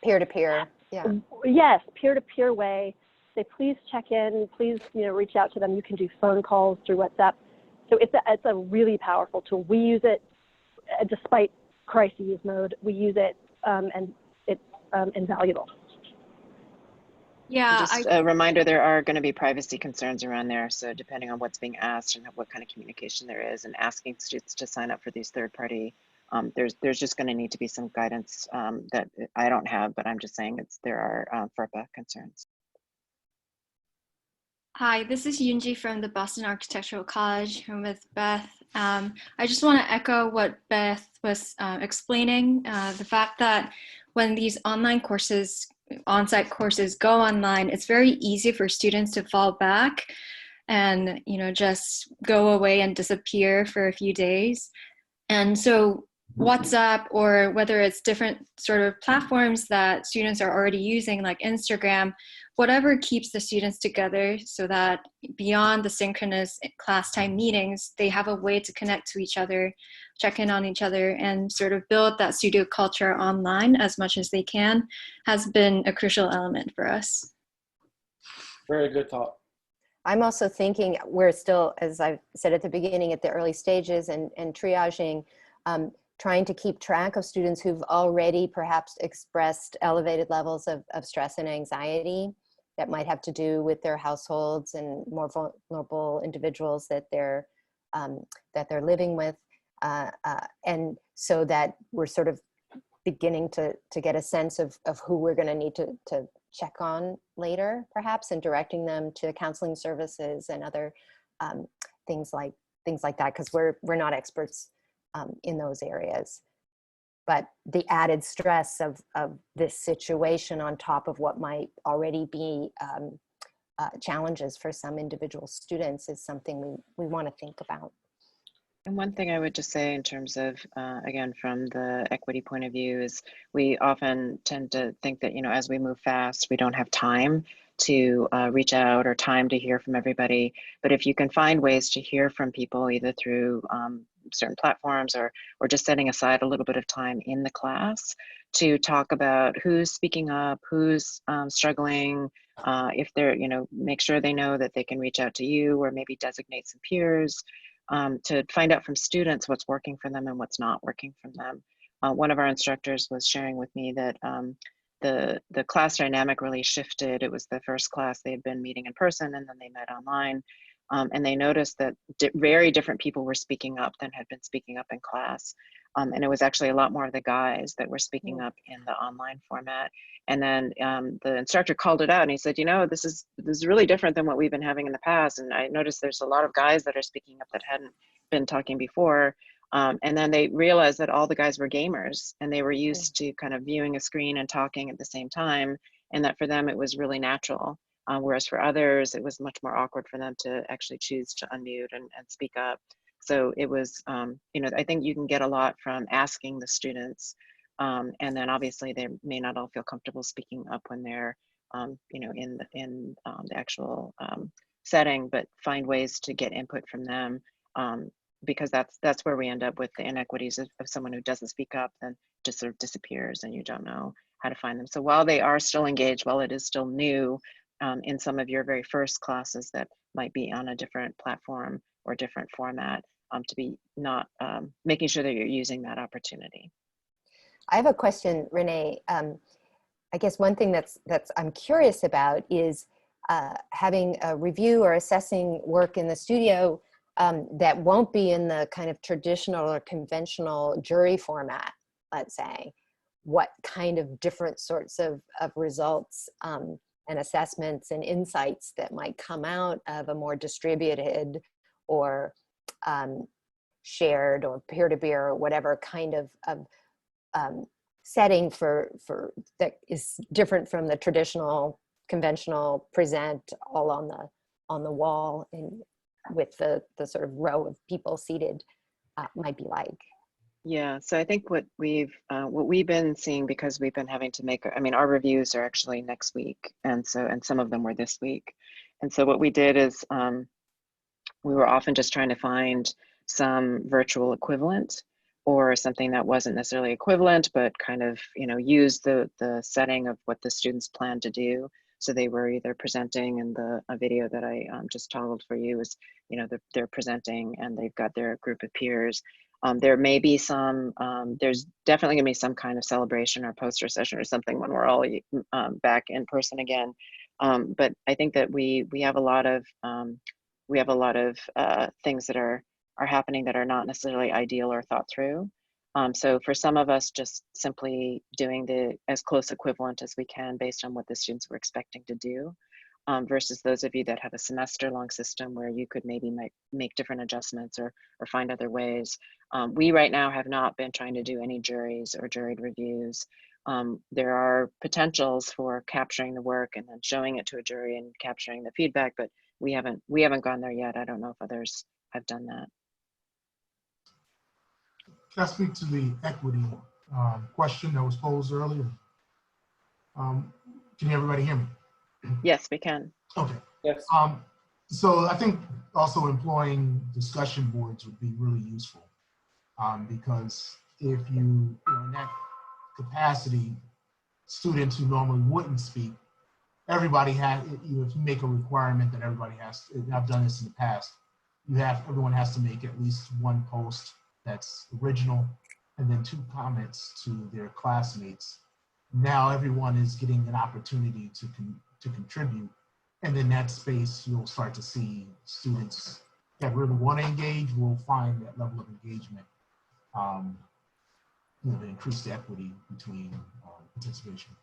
peer-to-peer, yeah. Yes, peer-to-peer way. Say, please check in, please, reach out to them. You can do phone calls through WhatsApp. So it's a really powerful tool. We use it despite crises mode. We use it and it's invaluable. Yeah, just a reminder, there are going to be privacy concerns around there. So depending on what's being asked and what kind of communication there is, and asking students to sign up for these third-party, there's just going to need to be some guidance that I don't have, but I'm just saying there are FERPA concerns. Hi, this is Yunji from the Boston Architectural College. I'm with Beth. I just want to echo what Beth was explaining, the fact that when these online courses, on-site courses go online, it's very easy for students to fall back and just go away and disappear for a few days. And so WhatsApp, or whether it's different sort of platforms that students are already using like Instagram, whatever keeps the students together so that beyond the synchronous class time meetings, they have a way to connect to each other, check in on each other, and sort of build that studio culture online as much as they can, has been a crucial element for us. Very good thought. I'm also thinking we're still, as I said at the beginning, at the early stages and triaging, trying to keep track of students who've already perhaps expressed elevated levels of stress and anxiety that might have to do with their households and more vulnerable individuals that they're living with, and so that we're sort of beginning to get a sense of who we're going to need to check on later, perhaps, and directing them to counseling services and other things like that, because we're not experts in those areas. But the added stress of this situation on top of what might already be challenges for some individual students is something we want to think about. And one thing I would just say in terms of, again, from the equity point of view, is we often tend to think that, as we move fast, we don't have time to reach out or time to hear from everybody. But if you can find ways to hear from people, either through certain platforms, or just setting aside a little bit of time in the class to talk about who's speaking up, who's struggling, if they're, make sure they know that they can reach out to you, or maybe designate some peers, to find out from students what's working for them and what's not working for them. One of our instructors was sharing with me that the class dynamic really shifted. It was the first class they had been meeting in person, and then they met online. And they noticed that very different people were speaking up than had been speaking up in class. And it was actually a lot more of the guys that were speaking up in the online format. And then the instructor called it out, and he said, this is really different than what we've been having in the past. And I noticed there's a lot of guys that are speaking up that hadn't been talking before. And then they realized that all the guys were gamers, and they were used to kind of viewing a screen and talking at the same time. And that for them, it was really natural. Whereas for others, it was much more awkward for them to actually choose to unmute and speak up. So it was, I think you can get a lot from asking the students. And then obviously they may not all feel comfortable speaking up when they're, in the actual setting, but find ways to get input from them. Because that's where we end up with the inequities of someone who doesn't speak up, then just sort of disappears, and you don't know how to find them. So while they are still engaged, while it is still new, in some of your very first classes that might be on a different platform or different format, to be not making sure that you're using that opportunity. I have a question, Renee. I guess one thing that's I'm curious about is having a review or assessing work in the studio that won't be in the kind of traditional or conventional jury format, let's say. What kind of different sorts of results and assessments and insights that might come out of a more distributed or shared or peer-to-peer or whatever kind of setting for that is different from the traditional conventional present all on the wall and with the sort of row of people seated might be like. Yeah, so I think what we've been seeing, because we've been having to make, our reviews are actually next week, and some of them were this week. And so what we did is we were often just trying to find some virtual equivalent, or something that wasn't necessarily equivalent, but kind of, use the setting of what the students planned to do. So they were either presenting, and a video that I just toggled for you is, they're presenting and they've got their group of peers. There may be some, there's definitely gonna be some kind of celebration or poster session or something when we're all back in person again. But I think that we have a lot of things that are happening that are not necessarily ideal or thought through. So for some of us, just simply doing the as close equivalent as we can based on what the students were expecting to do, versus those of you that have a semester-long system where you could maybe make different adjustments or find other ways. We right now have not been trying to do any juries or juried reviews. There are potentials for capturing the work and then showing it to a jury and capturing the feedback, but we haven't gone there yet. I don't know if others have done that. Can I speak to the equity question that was posed earlier? Can everybody hear me? Yes, we can. Okay. Yes. So I think also employing discussion boards would be really useful, because if you, in that capacity, students who normally wouldn't speak, everybody has, if you make a requirement that everybody has, and I've done this in the past, everyone has to make at least one post that's original and then 2 comments to their classmates. Now everyone is getting an opportunity to contribute. And in that space, you'll start to see students that really want to engage will find that level of engagement, to increase the equity between participation.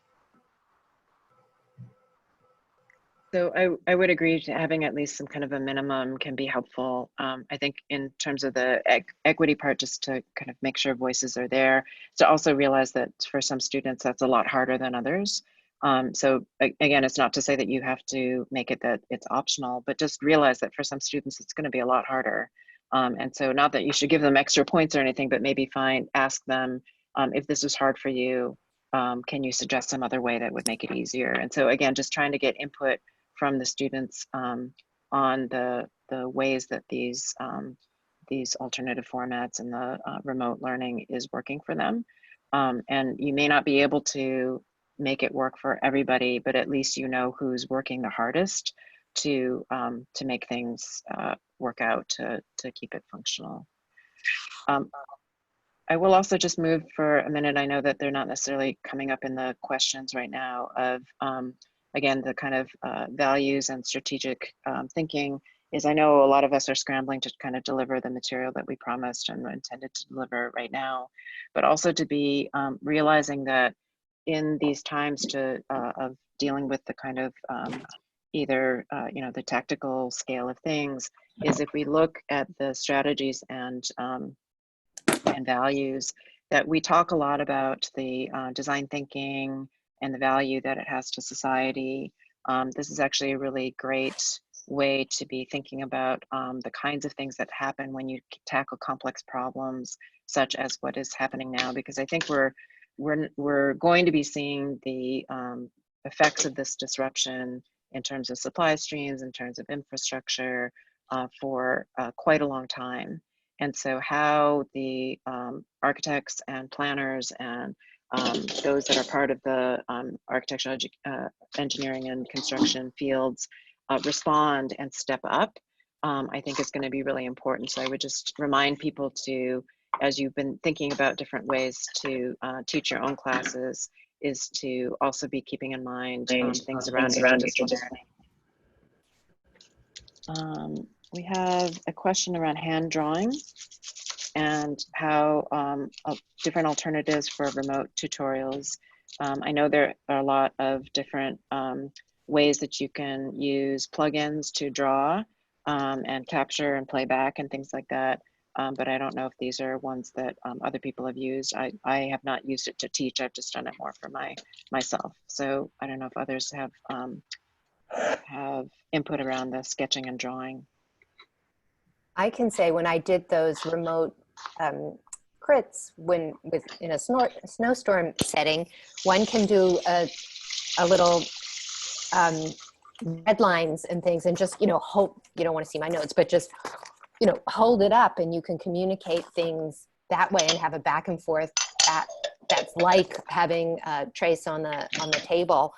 So I would agree to having at least some kind of a minimum can be helpful. I think in terms of the equity part, just to kind of make sure voices are there, to also realize that for some students, that's a lot harder than others. So again, it's not to say that you have to make it that it's optional, but just realize that for some students, it's going to be a lot harder. And so not that you should give them extra points or anything, but maybe ask them, if this is hard for you, can you suggest some other way that would make it easier? And so again, just trying to get input from the students on the ways that these alternative formats and the remote learning is working for them. And you may not be able to make it work for everybody, but at least you know who's working the hardest to make things work out to keep it functional. I will also just move for a minute. I know that they're not necessarily coming up in the questions right now of, again, the kind of values and strategic thinking is I know a lot of us are scrambling to kind of deliver the material that we promised and intended to deliver right now, but also to be realizing that in these times of dealing with the kind of either, the tactical scale of things is if we look at the strategies and values that we talk a lot about the design thinking and the value that it has to society. This is actually a really great way to be thinking about the kinds of things that happen when you tackle complex problems, such as what is happening now, because I think we're going to be seeing the effects of this disruption in terms of supply streams, in terms of infrastructure for quite a long time. And so how the architects and planners and those that are part of the architectural engineering and construction fields respond and step up, I think is going to be really important. So I would just remind people to, as you've been thinking about different ways to teach your own classes, is to also be keeping in mind things around interdisciplinary. We have a question around hand drawing and how different alternatives for remote tutorials. I know there are a lot of different ways that you can use plugins to draw and capture and play back and things like that. But I don't know if these are ones that other people have used. I have not used it to teach. I've just done it more for myself. So I don't know if others have input around the sketching and drawing. I can say when I did those remote crits in a snowstorm setting, one can do a little red lines and things and just, hope, you don't want to see my notes, but just, hold it up and you can communicate things that way and have a back and forth that's like having Trace on the table.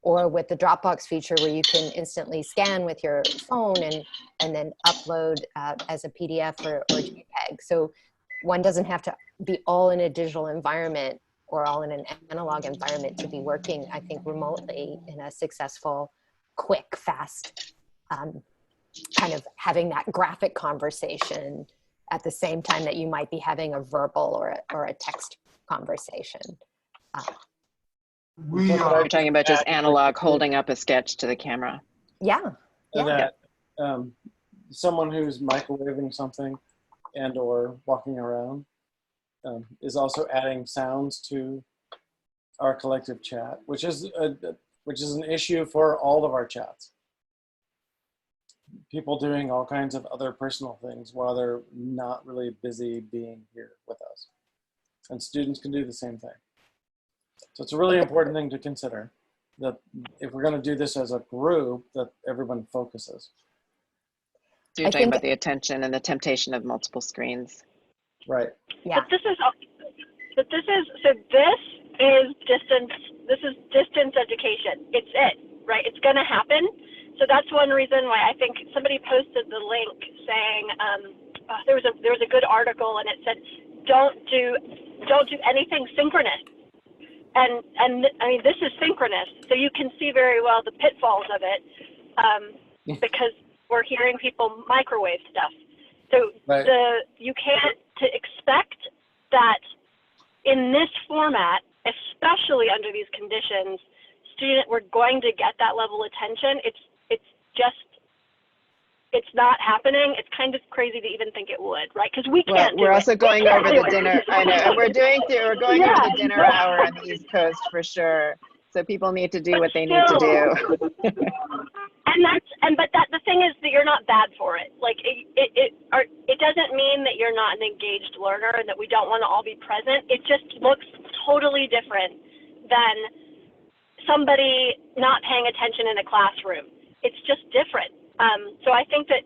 Or with the Dropbox feature where you can instantly scan with your phone and then upload as a PDF or JPEG. So one doesn't have to be all in a digital environment or all in an analog environment to be working, I think, remotely in a successful, quick, fast, kind of having that graphic conversation at the same time that you might be having a verbal or a text conversation. We're talking about just analog holding up a sketch to the camera. Yeah. That someone who's microwaving something and or walking around is also adding sounds to our collective chat, which is an issue for all of our chats. People doing all kinds of other personal things while they're not really busy being here with us. And students can do the same thing. So it's a really important thing to consider that if we're going to do this as a group, that everyone focuses. So you're talking about the attention and the temptation of multiple screens. Right. Yeah. But this is distance education. It's it, right? It's going to happen. So that's one reason why I think somebody posted the link saying there was a good article and it said don't do anything synchronous. And I mean, this is synchronous, so you can see very well the pitfalls of it because we're hearing people microwave stuff. So right. You can't expect that in this format, especially under these conditions, we're going to get that level of attention. It's not happening. It's kind of crazy to even think it would, right? Because we can't. We're also going over the dinner. I know, and we're going over the dinner hour on the East Coast for sure. So people need to do what they need to do. But the thing is that you're not bad for it. Like it doesn't mean that you're not an engaged learner and that we don't want to all be present. It just looks totally different than somebody not paying attention in a classroom. It's just different. So I think that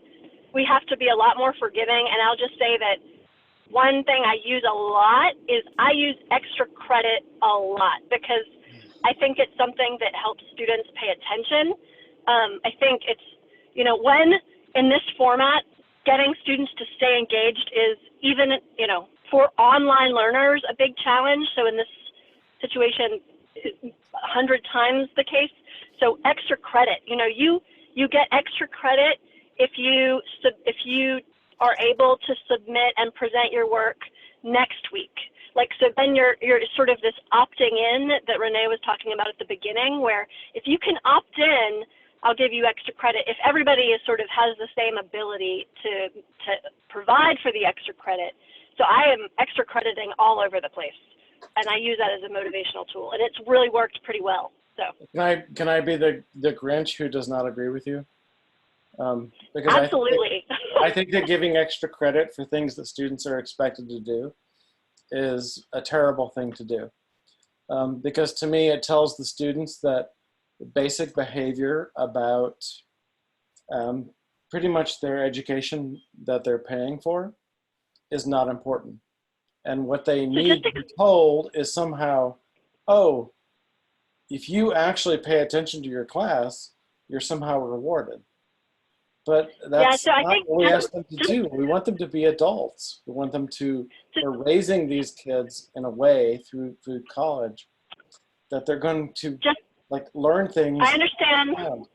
we have to be a lot more forgiving. And I'll just say that one thing I use a lot is I use extra credit a lot because I think it's something that helps students pay attention. I think it's, you know, when in this format, getting students to stay engaged is even, you know, for online learners, a big challenge. So in this situation, 100 times the case. So extra credit, you know, you get extra credit if you are able to submit and present your work next week. Like, so then you're sort of this opting in that Renee was talking about at the beginning, where if you can opt in, I'll give you extra credit. If everybody is sort of has the same ability to provide for the extra credit. So I am extra crediting all over the place, and I use that as a motivational tool, and it's really worked pretty well. So can I be the Grinch who does not agree with you? Because absolutely. I think that giving extra credit for things that students are expected to do is a terrible thing to do. Because to me, it tells the students that basic behavior about pretty much their education that they're paying for is not important. And what they need to be told is somehow, oh, if you actually pay attention to your class, you're somehow rewarded. But that's not what we ask them to do. We want them to be adults. We want them to, we're raising these kids in a way through college that they're going to like learn things. I understand.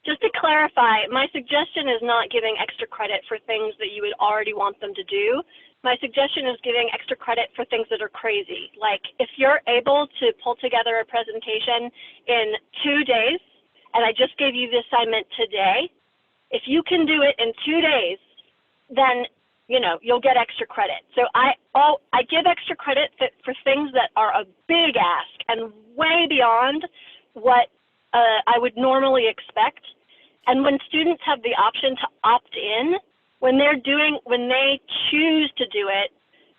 Just to clarify, my suggestion is not giving extra credit for things that you would already want them to do. My suggestion is giving extra credit for things that are crazy. Like if you're able to pull together a presentation in 2 days, and I just gave you the assignment today, if you can do it in 2 days, then you know you'll get extra credit. So I give extra credit for things that are a big ask and way beyond what I would normally expect. And when students have the option to opt in, when they choose to do it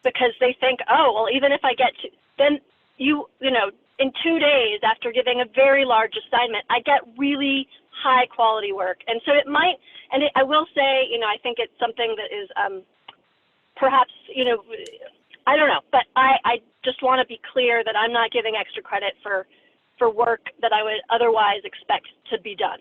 because they think, oh, well, even if I get to, then you know, in 2 days after giving a very large assignment, I get really high quality work. And so it might, and I will say, you know, I think it's something that is perhaps, you know, I don't know, but I just want to be clear that I'm not giving extra credit for work that I would otherwise expect to be done.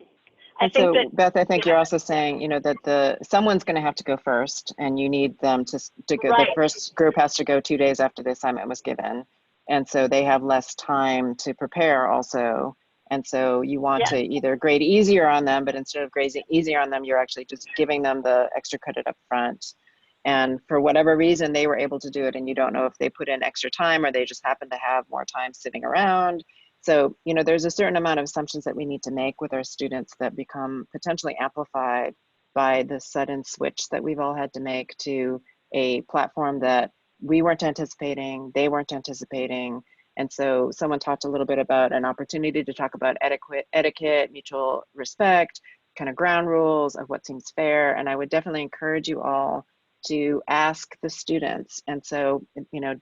And so, Beth, I think you're also saying, you know, that someone's going to have to go first, and you need them to go. Right. The first group has to go 2 days after the assignment was given, and so they have less time to prepare also. And so you want to either grade easier on them, but instead of grading easier on them, you're actually just giving them the extra credit up front. And for whatever reason, they were able to do it, and you don't know if they put in extra time or they just happen to have more time sitting around. So, you know, there's a certain amount of assumptions that we need to make with our students that become potentially amplified by the sudden switch that we've all had to make to a platform that we weren't anticipating, they weren't anticipating. And so someone talked a little bit about an opportunity to talk about etiquette, mutual respect, kind of ground rules of what seems fair. And I would definitely encourage you all to ask the students. And so, you know,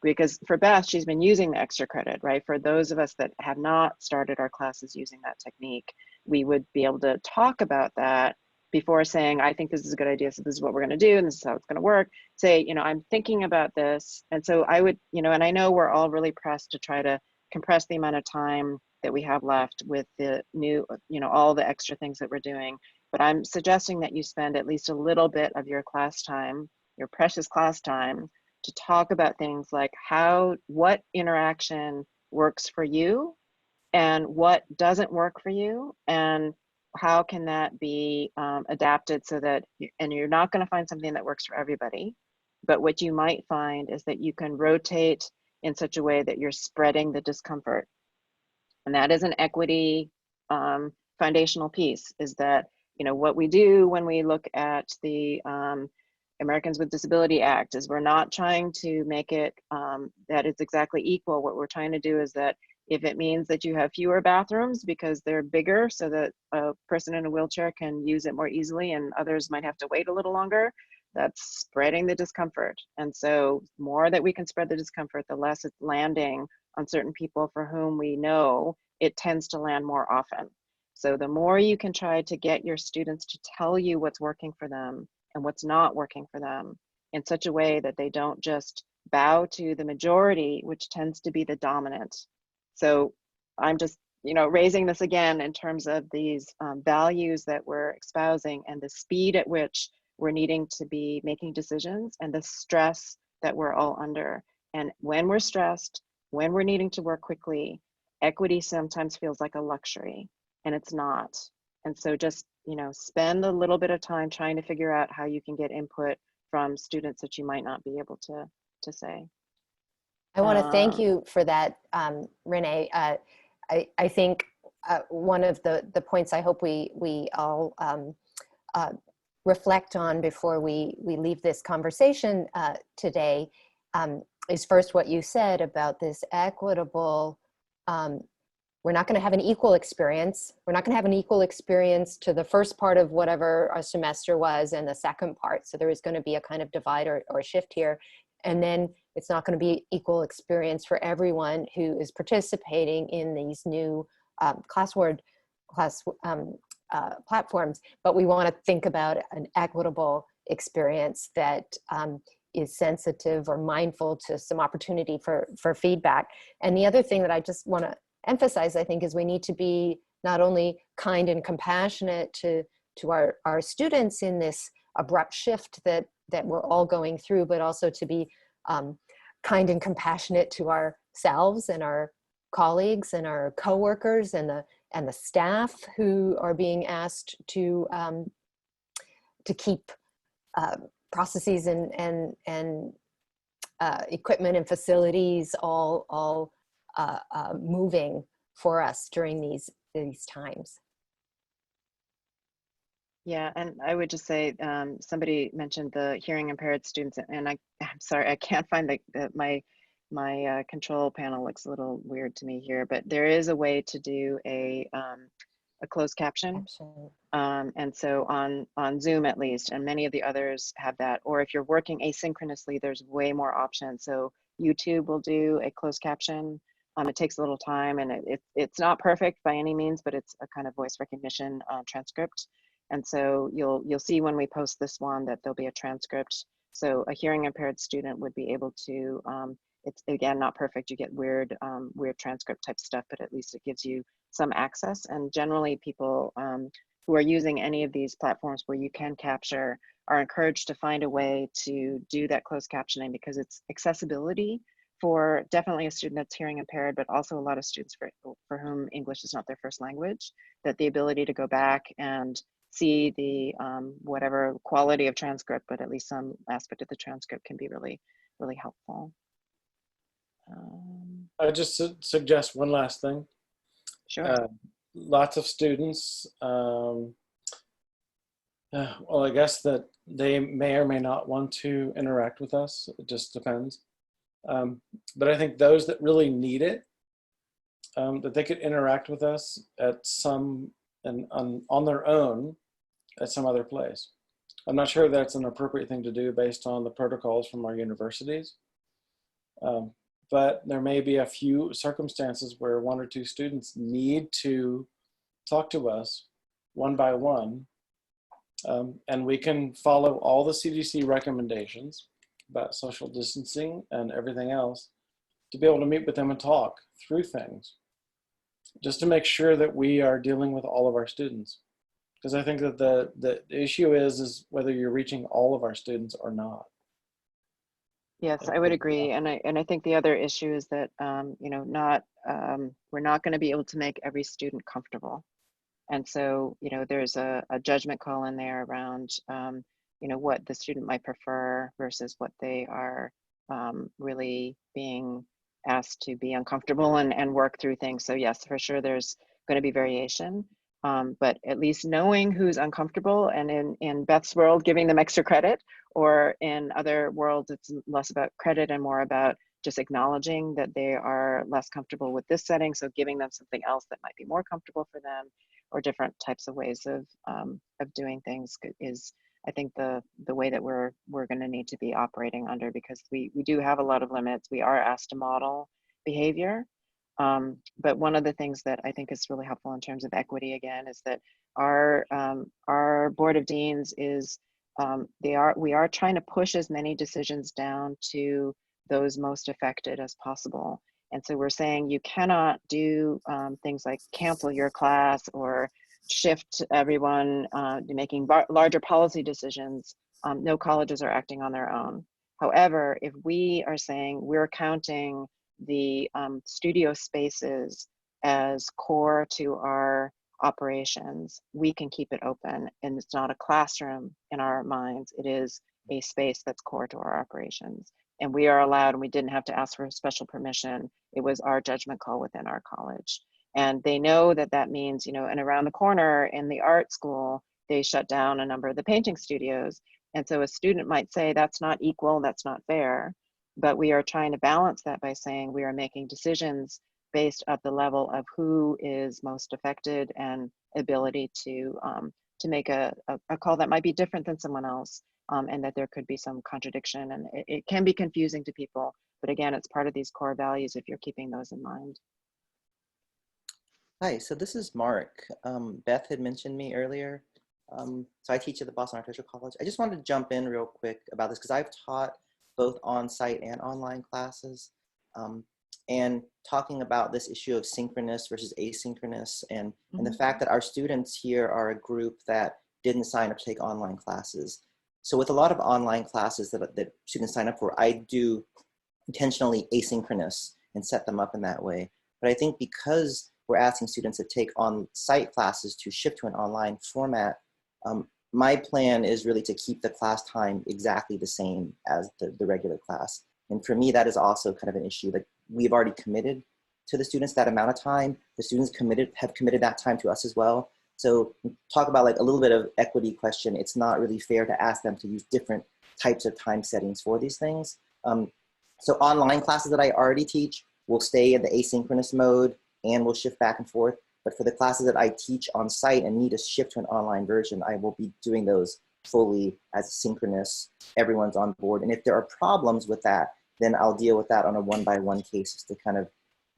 because for Beth, she's been using the extra credit, right? For those of us that have not started our classes using that technique, we would be able to talk about that before saying, I think this is a good idea, so this is what we're gonna do, and this is how it's gonna work. Say, you know, I'm thinking about this. And so I would, you know, and I know we're all really pressed to try to compress the amount of time that we have left with the new, you know, all the extra things that we're doing. But I'm suggesting that you spend at least a little bit of your class time, your precious class time, to talk about things like what interaction works for you and what doesn't work for you, and how can that be adapted so that, and you're not going to find something that works for everybody, but what you might find is that you can rotate in such a way that you're spreading the discomfort. And that is an equity foundational piece, is that, you know, what we do when we look at the Americans with Disability Act is we're not trying to make it that it's exactly equal. What we're trying to do is that if it means that you have fewer bathrooms because they're bigger so that a person in a wheelchair can use it more easily and others might have to wait a little longer, that's spreading the discomfort. And so more that we can spread the discomfort, the less it's landing on certain people for whom we know it tends to land more often. So the more you can try to get your students to tell you what's working for them and what's not working for them in such a way that they don't just bow to the majority, which tends to be the dominant. So I'm just, raising this again in terms of these values that we're espousing and the speed at which we're needing to be making decisions and the stress that we're all under. And when we're stressed, when we're needing to work quickly, equity sometimes feels like a luxury, and it's not. And so just, spend a little bit of time trying to figure out how you can get input from students that you might not be able to say. I want to thank you for that, Renee. I think one of the points I hope we all reflect on before we leave this conversation today is first what you said about this equitable, we're not going to have an equal experience. We're not going to have an equal experience to the first part of whatever a semester was and the second part. So there is going to be a kind of divide or shift here. And then it's not going to be equal experience for everyone who is participating in these new class platforms. But we want to think about an equitable experience that is sensitive or mindful to some opportunity for feedback. And the other thing that I just want to emphasize, I think, is we need to be not only kind and compassionate to our students in this abrupt shift that we're all going through, but also to be kind and compassionate to ourselves and our colleagues and our coworkers and the staff who are being asked to keep processes and equipment and facilities all moving for us during these times. Yeah, and I would just say, somebody mentioned the hearing impaired students, and I'm sorry, I can't find my control panel looks a little weird to me here, but there is a way to do a closed caption. And so on Zoom at least, and many of the others have that, or if you're working asynchronously, there's way more options. So YouTube will do a closed caption. It takes a little time, and it's not perfect by any means, but it's a kind of voice recognition transcript. And so you'll see when we post this one that there'll be a transcript. So a hearing impaired student would be able to, it's again, not perfect. You get weird transcript type stuff, but at least it gives you some access. And generally people who are using any of these platforms where you can capture are encouraged to find a way to do that closed captioning, because it's accessibility for definitely a student that's hearing impaired, but also a lot of students for whom English is not their first language, that the ability to go back and see the whatever quality of transcript, but at least some aspect of the transcript can be really, really helpful. I just suggest one last thing. Sure. Lots of students, well, I guess that they may or may not want to interact with us. It just depends. But I think those that really need it, that they could interact with us at some, and on their own at some other place. I'm not sure that's an appropriate thing to do based on the protocols from our universities. But there may be a few circumstances where one or two students need to talk to us one by one. And we can follow all the CDC recommendations about social distancing and everything else to be able to meet with them and talk through things, just to make sure that we are dealing with all of our students. Because I think that the issue is whether you're reaching all of our students or not. Yes, I would agree, and I think the other issue is that we're not going to be able to make every student comfortable, and so there's a judgment call in there around what the student might prefer versus what they are really being asked to be uncomfortable and work through things. So yes, for sure, there's going to be variation. But at least knowing who's uncomfortable, and in Beth's world, giving them extra credit, or in other worlds, it's less about credit and more about just acknowledging that they are less comfortable with this setting. So giving them something else that might be more comfortable for them, or different types of ways of doing things is, I think, the way that we're going to need to be operating under, because we do have a lot of limits. We are asked to model behavior. But one of the things that I think is really helpful in terms of equity, again, is that our Board of Deans is, we are trying to push as many decisions down to those most affected as possible. And so we're saying you cannot do things like cancel your class or shift everyone to making larger policy decisions. No colleges are acting on their own. However, if we are saying we're counting the studio spaces as core to our operations, we can keep it open, and it's not a classroom in our minds. It is a space that's core to our operations, and we are allowed, and we didn't have to ask for special permission. It was our judgment call within our college, and they know that that means, you know, and around the corner in the art school, they shut down a number of the painting studios. And so a student might say that's not equal, that's not fair, but we are trying to balance that by saying we are making decisions based at the level of who is most affected and ability to make a call that might be different than someone else, and that there could be some contradiction, and it can be confusing to people. But again, it's part of these core values if you're keeping those in mind. Hi, so this is Mark. Beth had mentioned me earlier. So I teach at the Boston Architectural College. I just wanted to jump in real quick about this because I've taught both on-site and online classes, and talking about this issue of synchronous versus asynchronous, and the fact that our students here are a group that didn't sign up to take online classes. So with a lot of online classes that students sign up for, I do intentionally asynchronous and set them up in that way. But I think because we're asking students to take on-site classes to shift to an online format, my plan is really to keep the class time exactly the same as the regular class. And for me, that is also kind of an issue. Like, we've already committed to the students that amount of time. The students have committed that time to us as well. So talk about like a little bit of equity question. It's not really fair to ask them to use different types of time settings for these things. So online classes that I already teach will stay in the asynchronous mode and will shift back and forth. But for the classes that I teach on site and need to shift to an online version, I will be doing those fully as synchronous. Everyone's on board. And if there are problems with that, then I'll deal with that on a one-by-one cases to kind of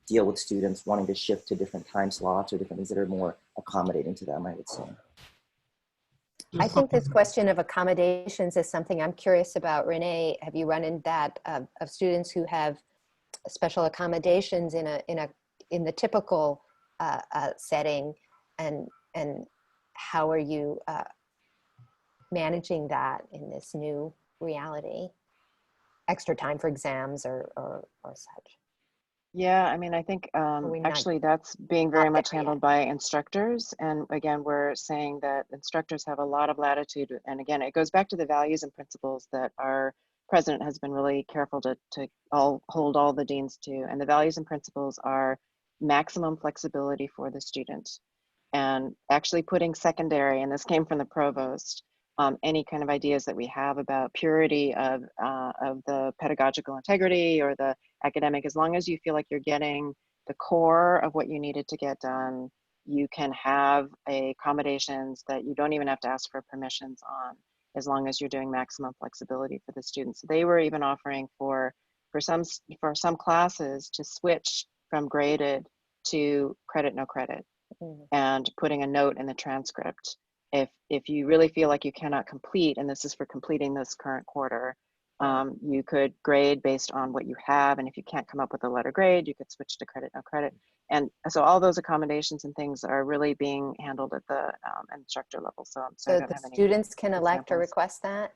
deal with students wanting to shift to different time slots or different things that are more accommodating to them, I would say. I think this question of accommodations is something I'm curious about. Renee, have you run into that of students who have special accommodations in the typical setting, and how are you managing that in this new reality? Extra time for exams or such? Yeah, I mean, I think actually that's being very much handled by instructors. And again, we're saying that instructors have a lot of latitude. And again, it goes back to the values and principles that our president has been really careful to hold all the deans to. And the values and principles are maximum flexibility for the student, and actually putting secondary, and this came from the provost, any kind of ideas that we have about purity of the pedagogical integrity or the academic, as long as you feel like you're getting the core of what you needed to get done, you can have accommodations that you don't even have to ask for permissions on, as long as you're doing maximum flexibility for the students. They were even offering for some classes to switch from graded to credit, no credit, and putting a note in the transcript. If you really feel like you cannot complete, and this is for completing this current quarter, you could grade based on what you have, and if you can't come up with a letter grade, you could switch to credit, no credit. And so all those accommodations and things are really being handled at the instructor level. So the students can elect or request that?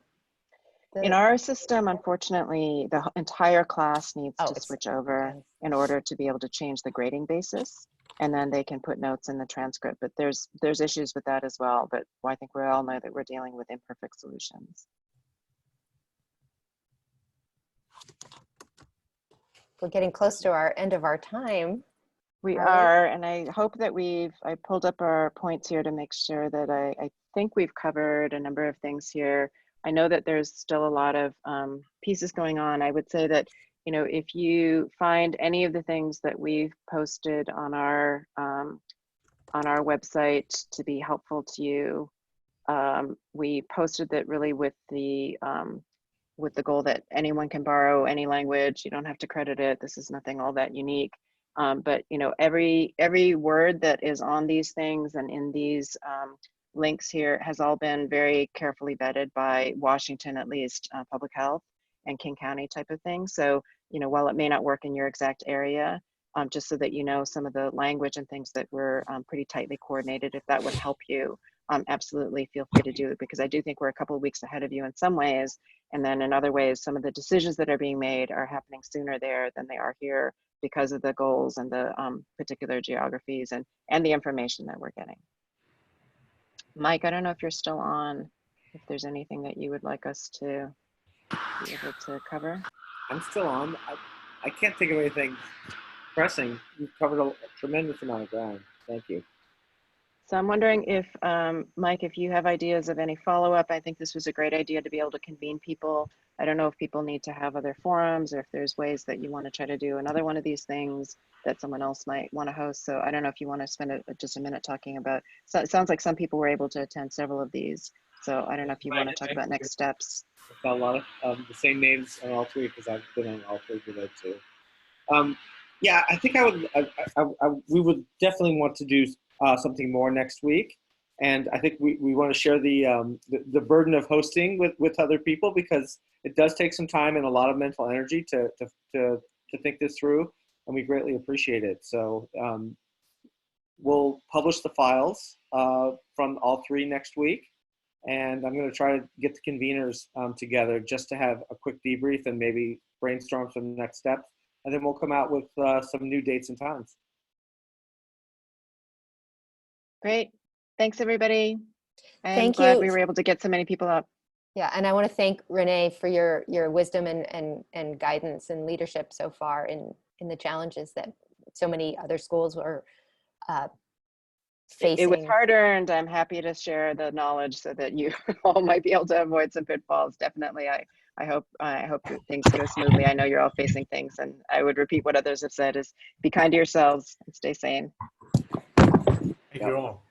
In our system, unfortunately, the entire class needs to switch over in order to be able to change the grading basis, and then they can put notes in the transcript. But there's issues with that as well. But I think we all know that we're dealing with imperfect solutions. We're getting close to our end of our time. We are, and I hope that I pulled up our points here to make sure that I think we've covered a number of things here. I know that there's still a lot of pieces going on. I would say that, you know, if you find any of the things that we've posted on our website to be helpful to you, we posted that really with the goal that anyone can borrow any language. You don't have to credit it. This is nothing all that unique. But you know, every word that is on these things and in these links here has all been very carefully vetted by Washington, at least public health and King County type of thing. So, you know, while it may not work in your exact area, just so that you know some of the language and things that were pretty tightly coordinated, if that would help you, absolutely feel free to do it, because I do think we're a couple of weeks ahead of you in some ways. And then in other ways, some of the decisions that are being made are happening sooner there than they are here because of the goals and the particular geographies and the information that we're getting. Mike, I don't know if you're still on, if there's anything that you would like us to be able to cover. I'm still on. I can't think of anything pressing. You've covered a tremendous amount of ground. Thank you. So I'm wondering if, Mike, if you have ideas of any follow-up. I think this was a great idea to be able to convene people. I don't know if people need to have other forums or if there's ways that you want to try to do another one of these things that someone else might want to host. So I don't know if you want to spend just a minute talking about, so it sounds like some people were able to attend several of these. So I don't know if you want to talk about next steps. I saw a lot of the same names on all three because I've been on all three with it too. Yeah, I think we would definitely want to do something more next week. And I think we want to share the burden of hosting with other people, because it does take some time and a lot of mental energy to think this through, and we greatly appreciate it. So we'll publish the files from all three next week, and I'm going to try to get the conveners together just to have a quick debrief and maybe brainstorm some next steps, and then we'll come out with some new dates and times. Great. Thanks, everybody. I'm Thank glad you. we were able to get so many people up. Yeah, and I want to thank Renee for your wisdom and guidance and leadership so far in the challenges that so many other schools were facing. It was hard earned. I'm happy to share the knowledge so that you all might be able to avoid some pitfalls. Definitely, I hope that things go smoothly. I know you're all facing things, and I would repeat what others have said: is be kind to yourselves and stay sane. Thank you all.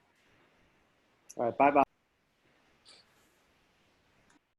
All right, bye-bye.